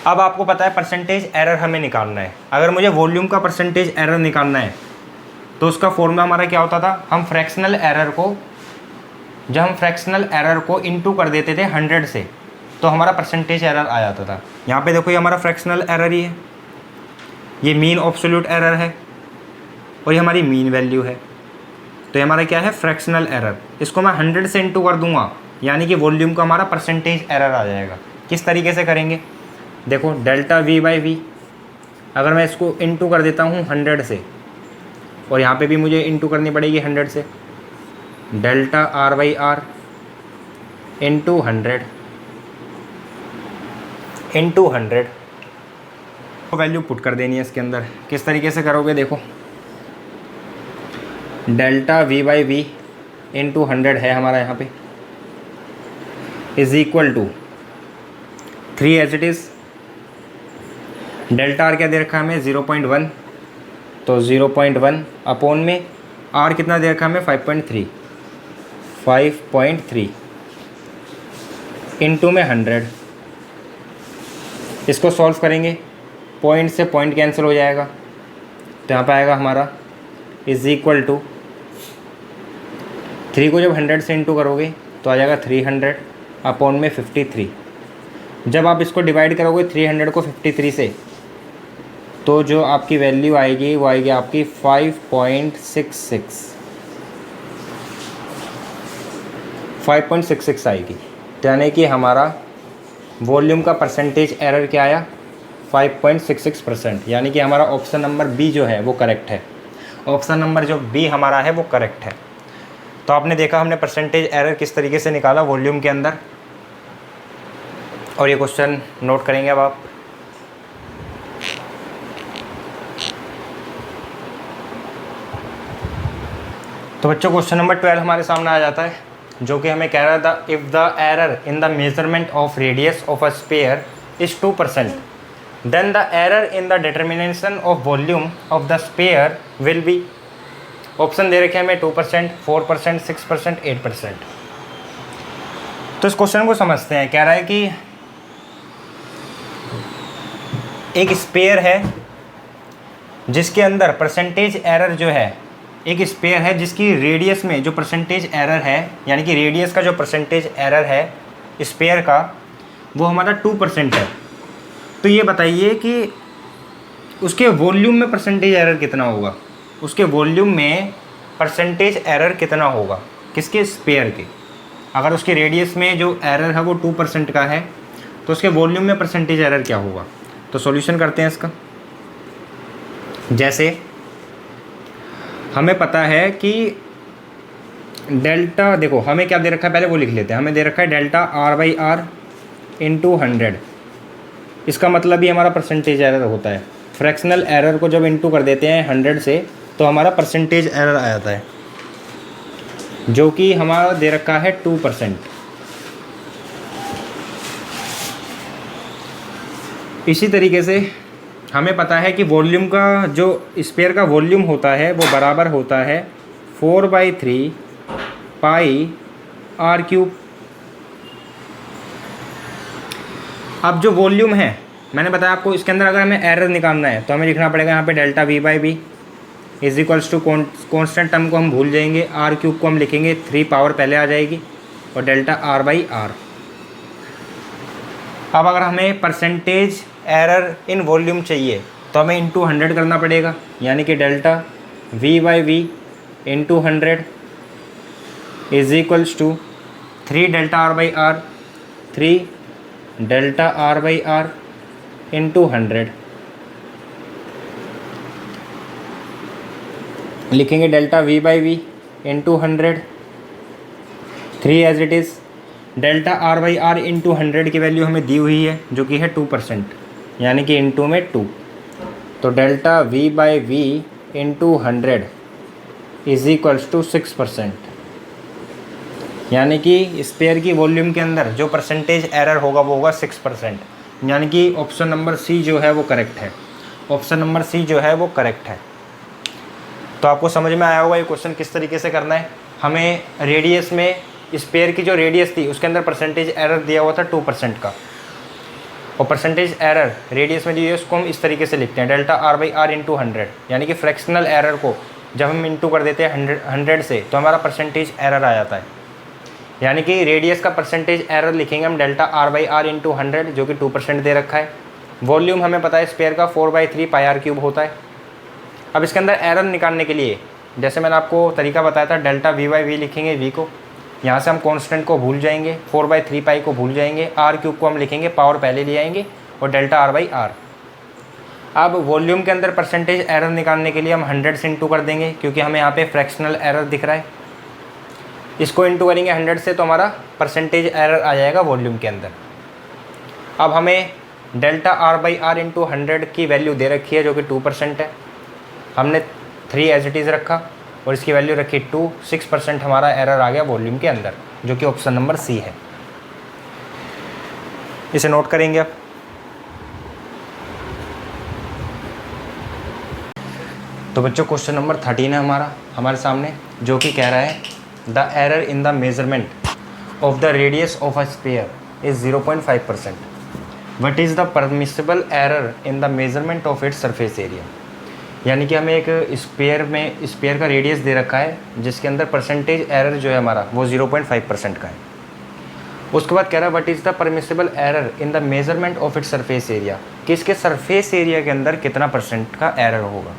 अब आपको पता है परसेंटेज एरर हमें निकालना है। अगर मुझे वॉल्यूम का परसेंटेज एरर निकालना है तो उसका फॉर्मूला हमारा क्या होता था, हम फ्रैक्शनल एरर को, जब हम फ्रैक्शनल एरर को इनटू कर देते थे 100 से तो हमारा परसेंटेज एरर आ जाता था। यहाँ पे देखो ये हमारा फ्रैक्शनल एरर ही है, ये मीन एब्सोल्यूट एरर है और ये हमारी मीन वैल्यू है। तो ये हमारा क्या है, फ्रैक्शनल एरर। इसको मैं 100 से इनटू कर दूंगा, यानी कि वॉल्यूम का हमारा परसेंटेज एरर आ जाएगा। किस तरीके से करेंगे, देखो डेल्टा वी बाई वी, अगर मैं इसको इनटू कर देता हूँ 100 से, और यहाँ पे भी मुझे इनटू करनी पड़ेगी 100 से, delta R by R into 100 into 100 value put कर देनी है इसके अंदर। किस तरीके से करोगे, देखो delta V by V into 100 है हमारा यहाँ पे, is equal to 3 as it is. Delta R क्या दे रखा है हमें 0.1, तो 0.1 अपॉन में आर कितना दे रखा है हमें 5.3 इंटू में 100। इसको सॉल्व करेंगे, पॉइंट से पॉइंट कैंसिल हो जाएगा, तो यहाँ पे आएगा हमारा इज इक्वल टू 3 को जब 100 से इंटू करोगे तो आ जाएगा 300 अपॉन में 53। जब आप इसको डिवाइड करोगे 300 को 53 से तो जो आपकी वैल्यू आएगी वो आएगी आपकी 5.66 आएगी। यानी कि हमारा वॉल्यूम का परसेंटेज एरर क्या आया, 5.66%। यानी कि हमारा ऑप्शन नंबर बी जो है वो करेक्ट है। ऑप्शन नंबर जो बी हमारा है वो करेक्ट है। तो आपने देखा हमने परसेंटेज एरर किस तरीके से निकाला वॉल्यूम के अंदर, और ये क्वेश्चन नोट करेंगे अब आप। तो बच्चों क्वेश्चन नंबर 12 हमारे सामने आ जाता है, जो कि हमें कह रहा था if the error in the measurement of radius of a sphere is 2%, then the error in the determination of volume of the sphere will be. Option दे रखे हैं हमें 2%, 4%, 6%, 8%। तो इस क्वेश्चन को समझते हैं। कह रहा है कि एक स्फीयर है जिसके अंदर परसेंटेज एरर जो है, एक स्फीयर है जिसकी रेडियस में जो परसेंटेज एरर है, यानी कि रेडियस का जो परसेंटेज एरर है स्फीयर का वो हमारा 2% है। तो ये बताइए कि उसके वॉल्यूम में परसेंटेज एरर कितना होगा, उसके वॉल्यूम में परसेंटेज एरर कितना होगा, किसके, स्फीयर के। अगर उसके रेडियस में जो एरर है वो 2% का है तो उसके वॉल्यूम में परसेंटेज एरर क्या होगा। तो सॉल्यूशन करते हैं इसका। जैसे हमें पता है कि डेल्टा, देखो हमें क्या दे रखा है पहले वो लिख लेते हैं। हमें दे रखा है delta R by R into 100। इसका मतलब ही हमारा परसेंटेज एरर होता है। फ्रैक्शनल एरर को जब इंटू कर देते हैं 100 से तो हमारा परसेंटेज एरर आ जाता है, जो कि हमारा दे रखा है 2%। इसी तरीके से हमें पता है कि वॉल्यूम का, जो स्फीयर का वॉल्यूम होता है वो बराबर होता है 4/3 पाई आर क्यूब। अब जो वॉल्यूम है मैंने बताया आपको, इसके अंदर अगर हमें एरर निकालना है तो हमें लिखना पड़ेगा यहाँ पे delta V by V is equals to constant term को हम भूल जाएंगे, आर क्यूब को हम लिखेंगे 3 पावर पहले आ जाएगी, और डेल्टा आर बाई आर। अब अगर हमें परसेंटेज एरर इन वॉल्यूम चाहिए तो हमें इंटू 100 करना पड़ेगा, यानी कि delta V by V into 100 is equals to 3 delta R by R, 3 delta R by R into 100। लिखेंगे delta V by V into 100, 3 as it is. Delta R by R into 100 की value हमें दी हुई है जो कि है 2%, यानी कि इंटू में 2। तो delta V by V into 100 is equals to 6%, यानी कि स्पेयर की वॉल्यूम के अंदर जो परसेंटेज एरर होगा वो होगा 6%, यानी कि ऑप्शन नंबर सी जो है वो करेक्ट है। ऑप्शन नंबर सी जो है वो करेक्ट है। तो आपको समझ में आया होगा ये क्वेश्चन किस तरीके से करना है। हमें रेडियस में स्पेयर की जो रेडियस थी उसके अंदर परसेंटेज एरर दिया हुआ था 2% का, और परसेंटेज एरर रेडियस में दी है उसको हम इस तरीके से लिखते हैं delta R by R into 100, यानी कि फ्रैक्शनल एरर को जब हम इंटू कर देते हैं 100 से तो हमारा परसेंटेज एरर आ जाता है, यानी कि रेडियस का परसेंटेज एरर लिखेंगे हम delta R by R into 100 जो कि 2% दे रखा है। वॉल्यूम हमें पता है स्पेयर का 4/3 पाई आर क्यूब होता है। अब इसके अंदर एरर निकालने के लिए जैसे मैंने आपको तरीका बताया था, डेल्टा वी बाई वी लिखेंगे, वी को यहाँ से हम कांस्टेंट को भूल जाएंगे, 4/3 पाई को भूल जाएंगे, आर क्यूब को हम लिखेंगे, पावर पहले ले आएंगे, और डेल्टा आर बाई आर। अब वॉल्यूम के अंदर परसेंटेज एरर निकालने के लिए हम 100 से इंटू कर देंगे क्योंकि हमें यहाँ पे फ्रैक्शनल एरर दिख रहा है। इसको इंटू करेंगे 100 से तो हमारा परसेंटेज एरर आ जाएगा वॉल्यूम के अंदर। अब हमें delta R by R into 100 की वैल्यू दे रखी है जो कि 2% है। हमने 3 एज इट इज़ रखा और इसकी वैल्यू रखी 2, 6% हमारा एरर आ गया वॉल्यूम के अंदर जो कि ऑप्शन नंबर सी है। इसे नोट करेंगे आप। तो बच्चों क्वेश्चन नंबर 13 है हमारे सामने, जो कि कह रहा है the error in the measurement of the radius of a sphere is 0.5%। What is the permissible error in the measurement of its surface area. यानी कि हमें एक स्फीयर का रेडियस दे रखा है जिसके अंदर परसेंटेज एरर जो है हमारा वो 0.5% का है। उसके बाद कह रहा है what is the permissible error in the measurement of its surface area, कि इसके सरफेस एरिया के अंदर कितना % का एरर होगा।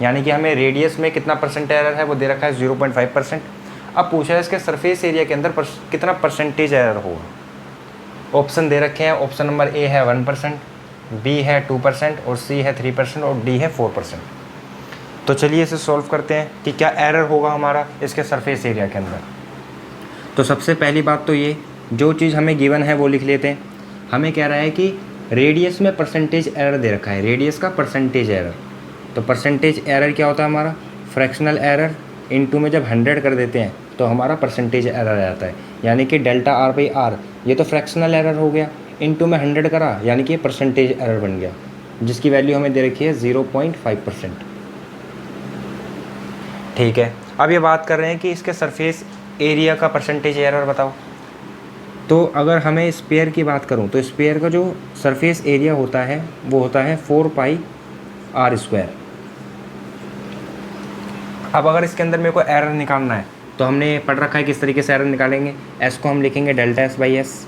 यानी कि हमें रेडियस में कितना % एरर है वो दे रखा है 0.5%। अब पूछा है इसके सरफेस एरिया के अंदर कितना परसेंटेज एरर होगा। ऑप्शन दे रखे हैं, ऑप्शन नंबर ए है 1%, बी है 2% और सी है 3% और डी है 4%। तो चलिए इसे सॉल्व करते हैं कि क्या एरर होगा हमारा इसके सरफेस एरिया के अंदर। तो सबसे पहली बात तो ये, जो चीज़ हमें गिवन है वो लिख लेते हैं। हमें कह रहा है कि रेडियस में परसेंटेज एरर दे रखा है, रेडियस का परसेंटेज एरर। तो परसेंटेज एरर क्या होता है हमारा, फ्रैक्शनल एरर इनटू में जब 100 कर देते हैं तो हमारा परसेंटेज एरर आ जाता है। यानी कि डेल्टा आर बाई आर ये तो फ्रैक्शनल एरर हो गया, इनटू में 100 करा यानी कि ये परसेंटेज एरर बन गया, जिसकी वैल्यू हमें दे रखी है 0.5%। ठीक है, अब ये बात कर रहे हैं कि इसके सरफेस एरिया का परसेंटेज एरर बताओ। तो अगर हमें स्पेयर की बात करूं तो स्पेयर का जो सरफेस एरिया होता है वो होता है 4πr²। अब अगर इसके अंदर मेरे को एरर निकालना है तो हमने पढ़ रखा है किस तरीके से एरर निकालेंगे। एस को हम लिखेंगे डेल्टा एस बाई एस।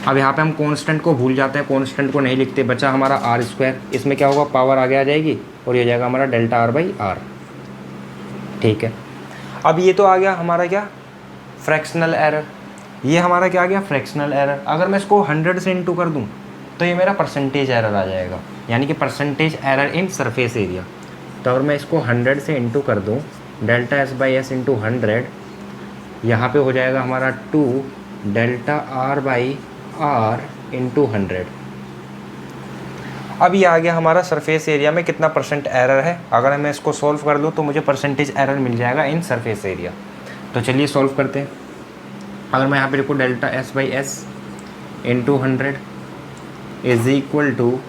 अब यहाँ पे हम कांस्टेंट को भूल जाते हैं, कांस्टेंट को नहीं लिखते, बचा हमारा r²। इसमें क्या होगा, पावर आगे आ जाएगी और ये जाएगा हमारा डेल्टा आर बाई आर। ठीक है, अब ये तो आ गया हमारा क्या, फ्रैक्शनल एरर। ये हमारा क्या आ गया, फ्रैक्शनल एरर। अगर मैं इसको 100 से इंटू कर दूँ तो ये मेरा परसेंटेज एरर आ जाएगा, यानी कि percentage error in surface area. तो अगर मैं इसको 100 से इंटू कर दूँ, delta S by S into 100, यहाँ पर हो जाएगा हमारा 2 delta R by R into 100। अब ये आ गया हमारा सरफेस एरिया में कितना % एरर है। अगर मैं इसको सॉल्व कर लूँ तो मुझे परसेंटेज एरर मिल जाएगा इन सरफेस एरिया। तो चलिए सॉल्व करते हैं। अगर मैं यहाँ पे लिखूँ delta S by S into 100 is equal to,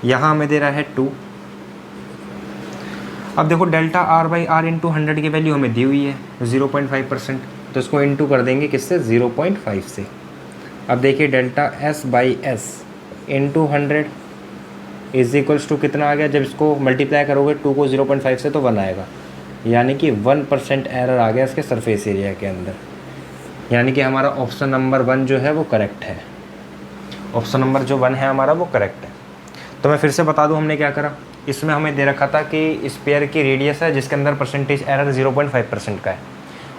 यहाँ हमें दे रहा है 2। अब देखो delta R by R into 100 की वैल्यू हमें दी हुई है 0.5%, तो इसको इंटू कर देंगे किससे, 0.5 से। अब देखिए delta S by S into 100 is equals to कितना आ गया, जब इसको मल्टीप्लाई करोगे 2 को 0.5 से तो 1 आएगा, यानी कि 1% एरर आ गया इसके सरफेस एरिया के अंदर। यानी कि हमारा ऑप्शन नंबर 1 जो है वो करेक्ट है। ऑप्शन नंबर जो 1 है हमारा वो करेक्ट है। तो मैं फिर से बता दूं हमने क्या करा। इसमें हमें दे रखा था कि स्पेयर की रेडियस है जिसके अंदर परसेंटेज एरर 0.5% का है।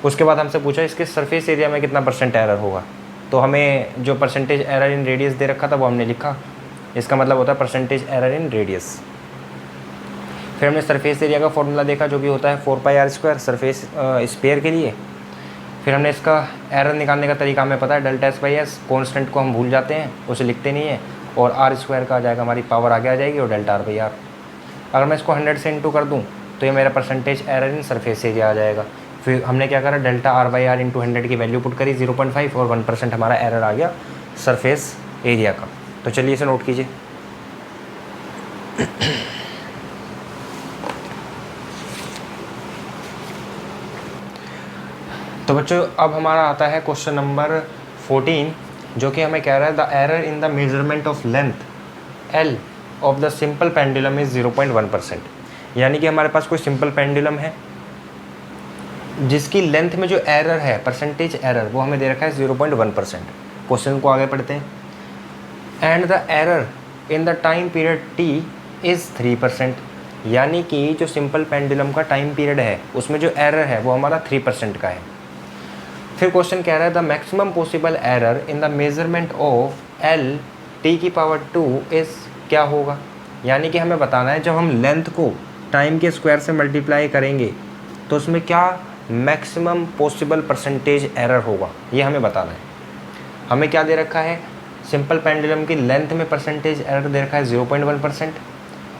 उसके बाद हमसे पूछा इसके सरफेस एरिया में कितना % एरर होगा। तो हमें जो परसेंटेज एरर इन रेडियस दे रखा था वो हमने लिखा। इसका मतलब होता है परसेंटेज एरर इन रेडियस। फिर हमने सरफेस एरिया का फॉर्मूला देखा जो कि होता है 4πr² सरफेस स्फीयर के लिए। फिर हमने इसका एरर निकालने का तरीका हमें पता है, delta S by S. Constant को हम भूल जाते हैं, उसे लिखते नहीं है, और r² का आ जाएगा, हमारी पावर आगे आ जाएगी, और डेल्टा r/r। अगर मैं इसको 100 से इंटू कर दूँ तो ये मेरा percentage error in surface area आ जाएगा। फिर हमने क्या करा, डेल्टा r/r इंटू 100 की वैल्यू पुट करी 0.5, और 1% हमारा एरर आ गया सरफेस एरिया का। तो चलिए इसे नोट कीजिए। तो बच्चों अब हमारा आता है क्वेश्चन नंबर 14, जो कि हमें कह रहा है the error in the measurement of length L of the simple pendulum is 0.1%। यानी कि हमारे पास कोई सिंपल पेंडुलम है जिसकी लेंथ में जो एरर है, परसेंटेज एरर, वो हमें दे रखा है 0.1%। क्वेश्चन को आगे पढ़ते हैं। And the error in the time period T is 3%। यानी कि जो सिंपल पेंडुलम का टाइम पीरियड है उसमें जो एरर है वो हमारा 3% का है। फिर क्वेश्चन कह रहा है the maximum possible error in the measurement of L T की पावर 2 इज़ क्या होगा। यानी कि हमें बताना है जब हम लेंथ को टाइम के स्क्वायर से मल्टीप्लाई करेंगे तो उसमें क्या मैक्सिमम पॉसिबल परसेंटेज एरर होगा, ये हमें बताना है। हमें क्या दे रखा है, सिंपल पेंडुलम की लेंथ में परसेंटेज एरर दे रखा है 0.1%,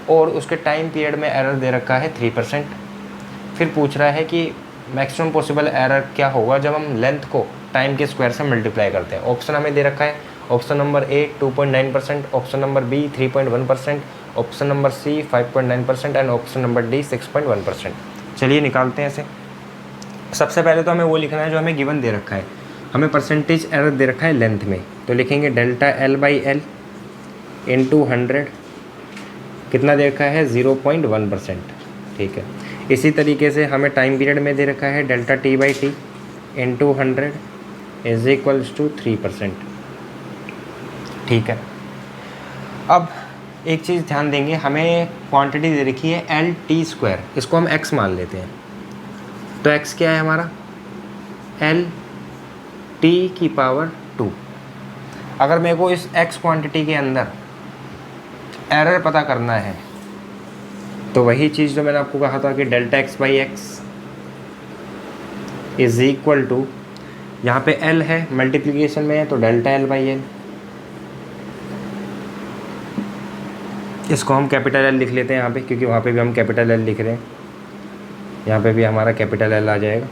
और उसके टाइम पीरियड में एरर दे रखा है 3%। फिर पूछ रहा है कि मैक्सिमम पॉसिबल एरर क्या होगा जब हम लेंथ को टाइम के स्क्वायर से मल्टीप्लाई करते हैं। ऑप्शन हमें दे रखा है, option number A 2.9%, option number B 3.1%, option number C 5.9% and option number D 6.1%। चलिए निकालते हैं इसे। सबसे पहले तो हमें वो लिखना है जो हमें गिवन दे रखा है। हमें परसेंटेज एरर दे रखा है लेंथ में, तो लिखेंगे delta L by L into 100, कितना दे रखा है 0.1%। ठीक है। इसी तरीके से हमें टाइम पीरियड में दे रखा है delta t by t into 100 is equals to 3%। ठीक है। अब एक चीज़ ध्यान देंगे, हमें क्वांटिटी दे रखी है LT², इसको हम x मान लेते हैं। तो x क्या है हमारा, LT की पावर 2। अगर मेरे को इस x क्वांटिटी के अंदर एरर पता करना है तो वही चीज़ जो मैंने आपको कहा था कि delta x by x is equal to, यहाँ पे l है मल्टीप्लिकेशन में है तो डेल्टा l बाई एल, इसको हम कैपिटल L लिख लेते हैं यहाँ पे, क्योंकि वहाँ पे भी हम कैपिटल L लिख रहे हैं, यहाँ पे भी हमारा कैपिटल L आ जाएगा।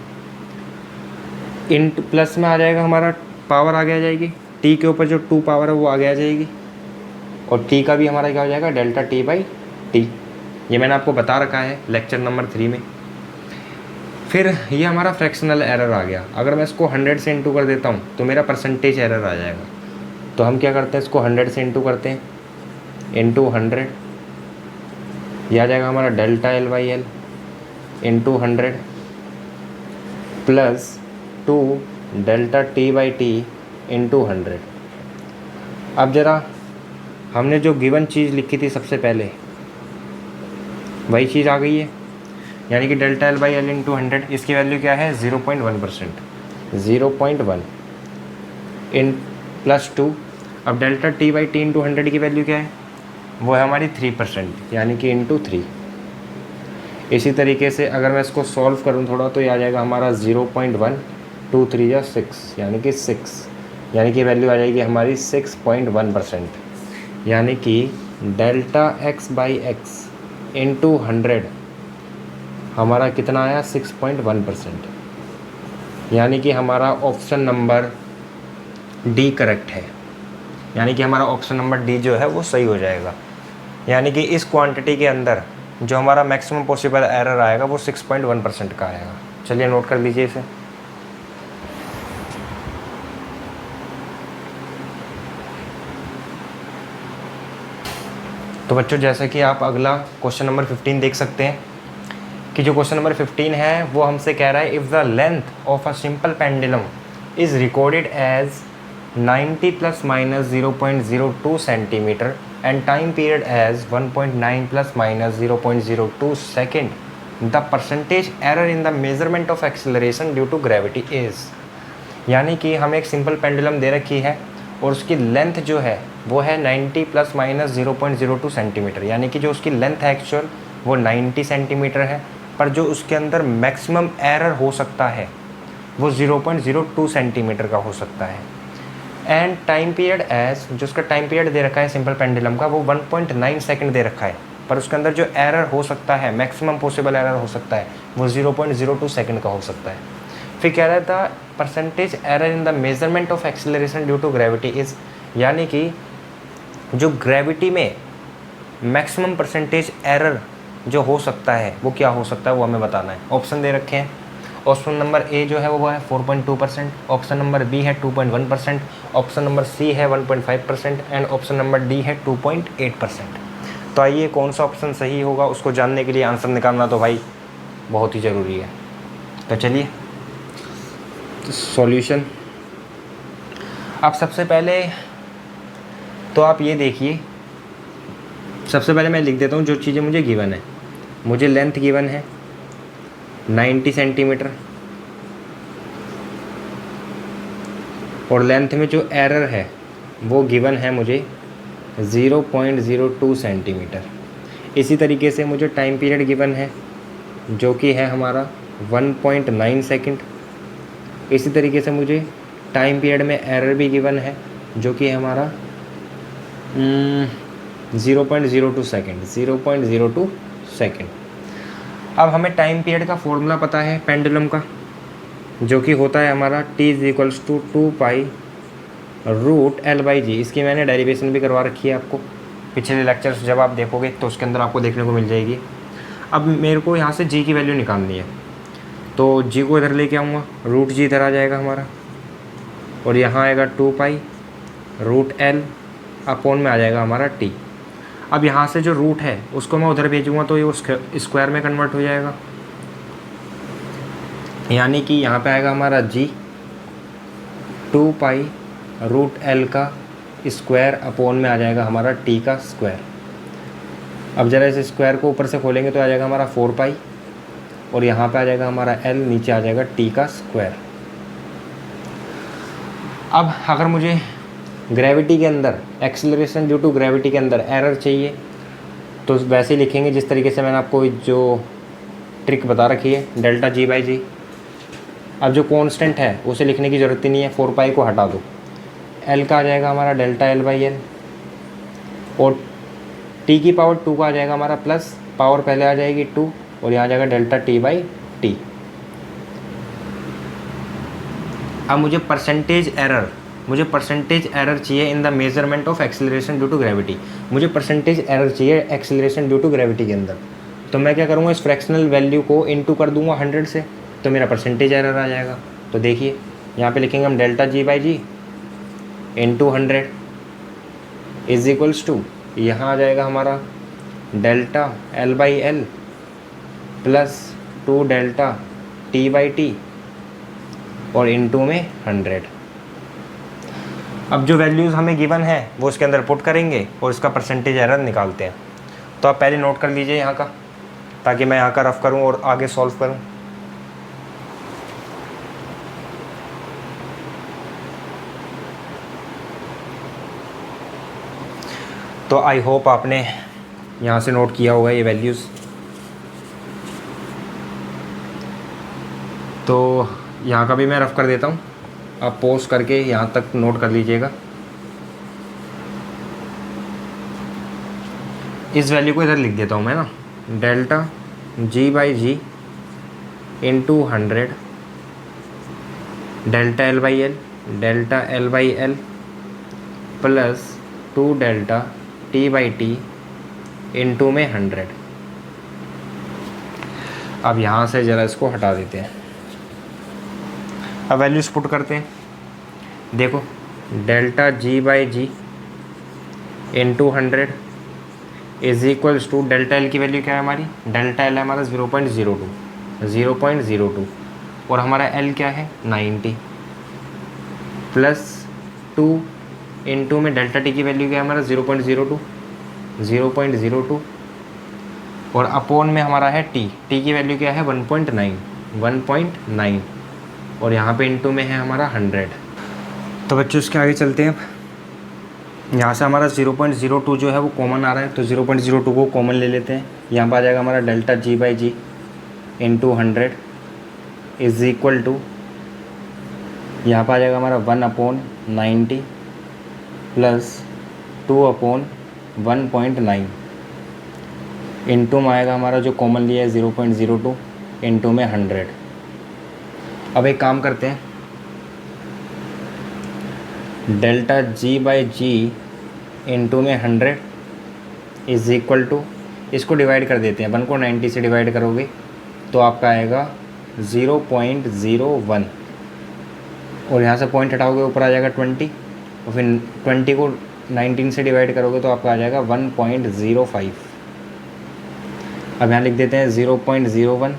इंट प्लस में आ जाएगा हमारा पावर आगे आ जाएगी, t के ऊपर जो 2 पावर है वो आगे आ जाएगी, और t का भी हमारा क्या हो जाएगा डेल्टा t बाई टी। ये मैंने आपको बता रखा है लेक्चर नंबर 3 में। फिर ये हमारा फ्रैक्शनल एरर आ गया। अगर मैं इसको 100 से इंटू कर देता हूँ तो मेरा परसेंटेज एरर आ जाएगा। तो हम क्या करते हैं, इसको 100 से इंटू करते हैं, इंटू 100, यह आ जाएगा हमारा delta L by L into 100 plus 2 delta t by t into 100। अब ज़रा हमने जो गिवन चीज़ लिखी थी सबसे पहले वही चीज़ आ गई है, यानी कि delta L by L into 100, इसकी वैल्यू क्या है 0.1%, 0.1 इन प्लस 2। अब delta t by t into 100 की वैल्यू क्या है, वो है हमारी 3%, यानी कि इंटू 3। इसी तरीके से अगर मैं इसको सॉल्व करूँ थोड़ा तो ये आ जाएगा हमारा 0.1, 2 3 या 6, यानी कि 6, यानी कि वैल्यू आ जाएगी हमारी 6.1%, यानी कि delta x by x into 100 हमारा कितना आया 6.1%, यानी कि हमारा ऑप्शन नंबर डी करेक्ट है, यानी कि हमारा ऑप्शन नंबर डी जो है वो सही हो जाएगा। यानी कि इस क्वांटिटी के अंदर जो हमारा मैक्सिमम पॉसिबल एरर आएगा वो 6.1% का आएगा। चलिए नोट कर लीजिए इसे। तो बच्चों जैसे कि आप अगला क्वेश्चन नंबर 15 देख सकते हैं कि जो क्वेश्चन नंबर 15 है वो हमसे कह रहा है if the length of a simple pendulum is recorded as 90 plus minus 0.02 centimetre and time period as 1.9 plus minus 0.02 second, the percentage error in the measurement of acceleration due to gravity is. यानी कि हमें एक simple pendulum दे रखी है और उसकी length जो है वो है 90 प्लस माइनस 0.02 सेंटीमीटर, यानी कि जो उसकी लेंथ है एक्चुअल वो 90 सेंटीमीटर है, पर जो उसके अंदर मैक्सिमम एरर हो सकता है वो 0.02 सेंटीमीटर का हो सकता है। एंड टाइम पीरियड एज, जो उसका टाइम पीरियड दे रखा है सिंपल पेंडुलम का, वो 1.9 सेकंड दे रखा है, पर उसके अंदर जो एरर हो सकता है, मैक्सिमम पॉसिबल एरर हो सकता है, वो 0.02 सेकंड का हो सकता है। फिर कह रहा था percentage error in the measurement of acceleration due to gravity is, यानी कि जो ग्रेविटी में मैक्सिमम परसेंटेज एरर जो हो सकता है वो क्या हो सकता है, वो हमें बताना है। ऑप्शन दे रखे हैं। ऑप्शन नंबर ए जो है वो है 4.2%, ऑप्शन नंबर बी है 2.1%, ऑप्शन नंबर सी है 1.5% एंड ऑप्शन नंबर डी है 2.8%। तो आइए कौन सा ऑप्शन सही होगा उसको जानने के लिए आंसर निकालना तो भाई बहुत ही ज़रूरी है। तो चलिए सॉल्यूशन। अब सबसे पहले तो आप ये देखिए, सबसे पहले मैं लिख देता हूँ जो चीज़ें मुझे गिवन है। मुझे लेंथ गिवन है 90 सेंटीमीटर, और लेंथ में जो एरर है वो गिवन है मुझे 0.02 सेंटीमीटर। इसी तरीके से मुझे टाइम पीरियड गिवन है जो कि है हमारा 1.9 सेकंड। इसी तरीके से मुझे टाइम पीरियड में एरर भी गिवन है जो कि है हमारा 0.02 सेकंड, 0.02 सेकंड। अब हमें टाइम पीरियड का फॉर्मूला पता है पेंडुलम का, जो कि होता है हमारा T=2π√L/g। इसकी मैंने डेरिवेशन भी करवा रखी है आपको पिछले लेक्चर्स, जब आप देखोगे तो उसके अंदर आपको देखने को मिल जाएगी। अब मेरे को यहाँ से g की वैल्यू निकालनी है, तो g को इधर लेके आऊँगा, √g इधर आ जाएगा हमारा, और यहाँ आएगा 2π√L अपॉन में आ जाएगा हमारा t। अब यहाँ से जो रूट है उसको मैं उधर भेजूँगा तो ये स्क्वायर में कन्वर्ट हो जाएगा, यानी कि यहाँ पे आएगा हमारा g 2π√L का स्क्वायर अपॉन में आ जाएगा हमारा t का स्क्वायर। अब ज़रा इस स्क्वायर को ऊपर से खोलेंगे तो आ जाएगा हमारा 4π, और यहाँ पे आ जाएगा हमारा L, नीचे आ जाएगा t का स्क्वायर। अब अगर मुझे ग्रेविटी के अंदर, एक्सेलरेशन ड्यू टू ग्रेविटी के अंदर एरर चाहिए तो वैसे ही लिखेंगे जिस तरीके से मैंने आपको जो ट्रिक बता रखी है, डेल्टा g/g। अब जो कांस्टेंट है उसे लिखने की ज़रूरत ही नहीं है, 4π को हटा दो, L का आ जाएगा हमारा डेल्टा L/L, और t की पावर 2 का आ जाएगा हमारा प्लस, पावर पहले आ जाएगी 2, और यहाँ आ जाएगा डेल्टा t/t। अब मुझे परसेंटेज एरर चाहिए in the measurement of acceleration due to gravity. मुझे परसेंटेज एरर चाहिए एक्सेलरेशन ड्यू टू ग्रेविटी के अंदर, तो मैं क्या करूँगा, इस फ्रैक्शनल वैल्यू को इनटू कर दूंगा 100 से, तो मेरा परसेंटेज एरर आ जाएगा। तो देखिए यहाँ पे लिखेंगे हम delta g/g into 100 is equals to, यहाँ आ जाएगा हमारा delta L/L plus 2 delta t/t और इनटू में 100। अब जो वैल्यूज़ हमें गिवन है वो इसके अंदर पुट करेंगे और इसका परसेंटेज एरर निकालते हैं। तो आप पहले नोट कर लीजिए यहाँ का, ताकि मैं यहाँ का रफ करूँ और आगे सॉल्व करूँ। तो आई होप आपने यहाँ से नोट किया होगा ये वैल्यूज़। तो यहाँ का भी मैं रफ कर देता हूँ, आप पॉज करके यहाँ तक नोट कर लीजिएगा। इस वैल्यू को इधर लिख देता हूँ मैं ना, delta g/g into 100 delta L/L plus 2 delta t/t into में 100। अब यहाँ से ज़रा इसको हटा देते हैं। अब वैल्यूज पुट करते हैं। देखो delta g/g into 100 is equals to, delta L की वैल्यू क्या है हमारी, डेल्टा L है हमारा 0.02 और हमारा L क्या है 90, प्लस 2 इंटू में डेल्टा T की वैल्यू क्या है हमारा 0.02 और अपोन में हमारा है T की वैल्यू क्या है 1.9 और यहाँ पे इंटू में है हमारा 100। तो बच्चों इसके आगे चलते हैं। यहाँ से हमारा 0.02 जो है वो कॉमन आ रहा है, तो 0.02 को कॉमन ले लेते हैं। यहाँ पर आ जाएगा हमारा delta g by g into 100 is equal to, यहाँ पर आ जाएगा हमारा 1/90 प्लस 2/1.9 इंटू में आएगा हमारा जो कॉमन लिया है 0.02 इंटू में 100। अब एक काम करते हैं, delta g by g into में 100 इज़ इक्वल टू, इसको डिवाइड कर देते हैं, 1 को 90 से डिवाइड करोगे तो आपका आएगा 0.01 और यहाँ से पॉइंट हटाओगे ऊपर आ जाएगा 20 और फिर 20 को 19 से डिवाइड करोगे तो आपका आ जाएगा 1.05। अब यहाँ लिख देते हैं 0.01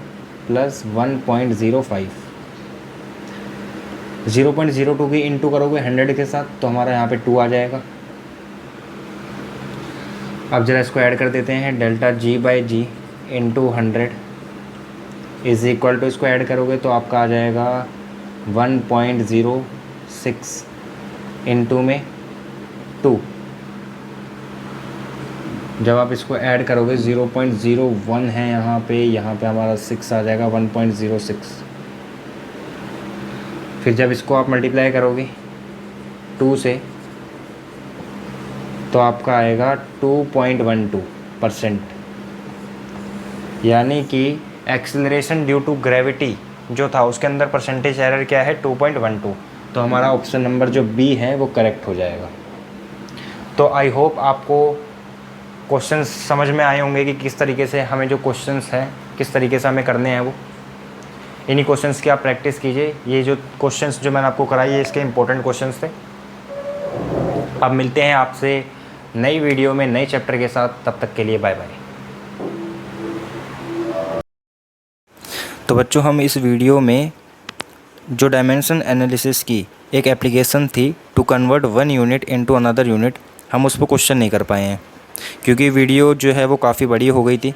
प्लस 1.05, 0.02 की इंटू करोगे 100 के साथ तो हमारा यहाँ पे 2 आ जाएगा। अब ज़रा इसको ऐड कर देते हैं, delta g by g into 100 is equal to, इसको ऐड करोगे तो आपका आ जाएगा 1.06 इंटू में 2। जब आप इसको ऐड करोगे 0.01 है यहाँ पे हमारा 6 आ जाएगा 1.06। फिर जब इसको आप मल्टीप्लाई करोगे 2 से तो आपका आएगा 2.12%, यानी कि एक्सेलरेशन ड्यू टू ग्रेविटी जो था उसके अंदर परसेंटेज एरर क्या है 2.12। तो हमारा ऑप्शन नंबर जो बी है वो करेक्ट हो जाएगा। तो आई होप आपको क्वेश्चंस समझ में आए होंगे कि किस तरीके से हमें जो क्वेश्चंस हैं किस तरीके से हमें करने हैं वो। इन्हीं क्वेश्चंस की आप प्रैक्टिस कीजिए। ये जो क्वेश्चंस जो मैंने आपको कराई है इसके इंपॉर्टेंट क्वेश्चंस थे। अब मिलते हैं आपसे नई वीडियो में नए चैप्टर के साथ, तब तक के लिए बाय बाय। तो बच्चों, हम इस वीडियो में जो डायमेंशन एनालिसिस की एक एप्लीकेशन थी to convert one unit into another unit, हम उस पर क्वेश्चन नहीं कर पाए हैं क्योंकि वीडियो जो है वो काफ़ी बड़ी हो गई थी।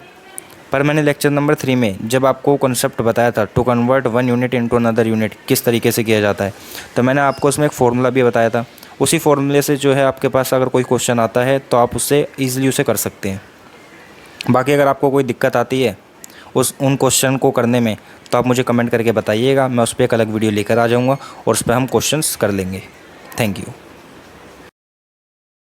पर मैंने लेक्चर नंबर 3 में जब आपको कॉन्सेप्ट बताया था to convert one unit into another unit किस तरीके से किया जाता है, तो मैंने आपको उसमें एक फ़ॉर्मूला भी बताया था। उसी फॉर्मूले से जो है आपके पास अगर कोई क्वेश्चन आता है तो आप उससे ईज़िली उसे कर सकते हैं। बाकी अगर आपको कोई दिक्कत आती है उन क्वेश्चन को करने में तो आप मुझे कमेंट करके बताइएगा, मैं उस पर एक अलग वीडियो लेकर आ जाऊँगा और उस पर हम क्वेश्चंस कर लेंगे। Thank you.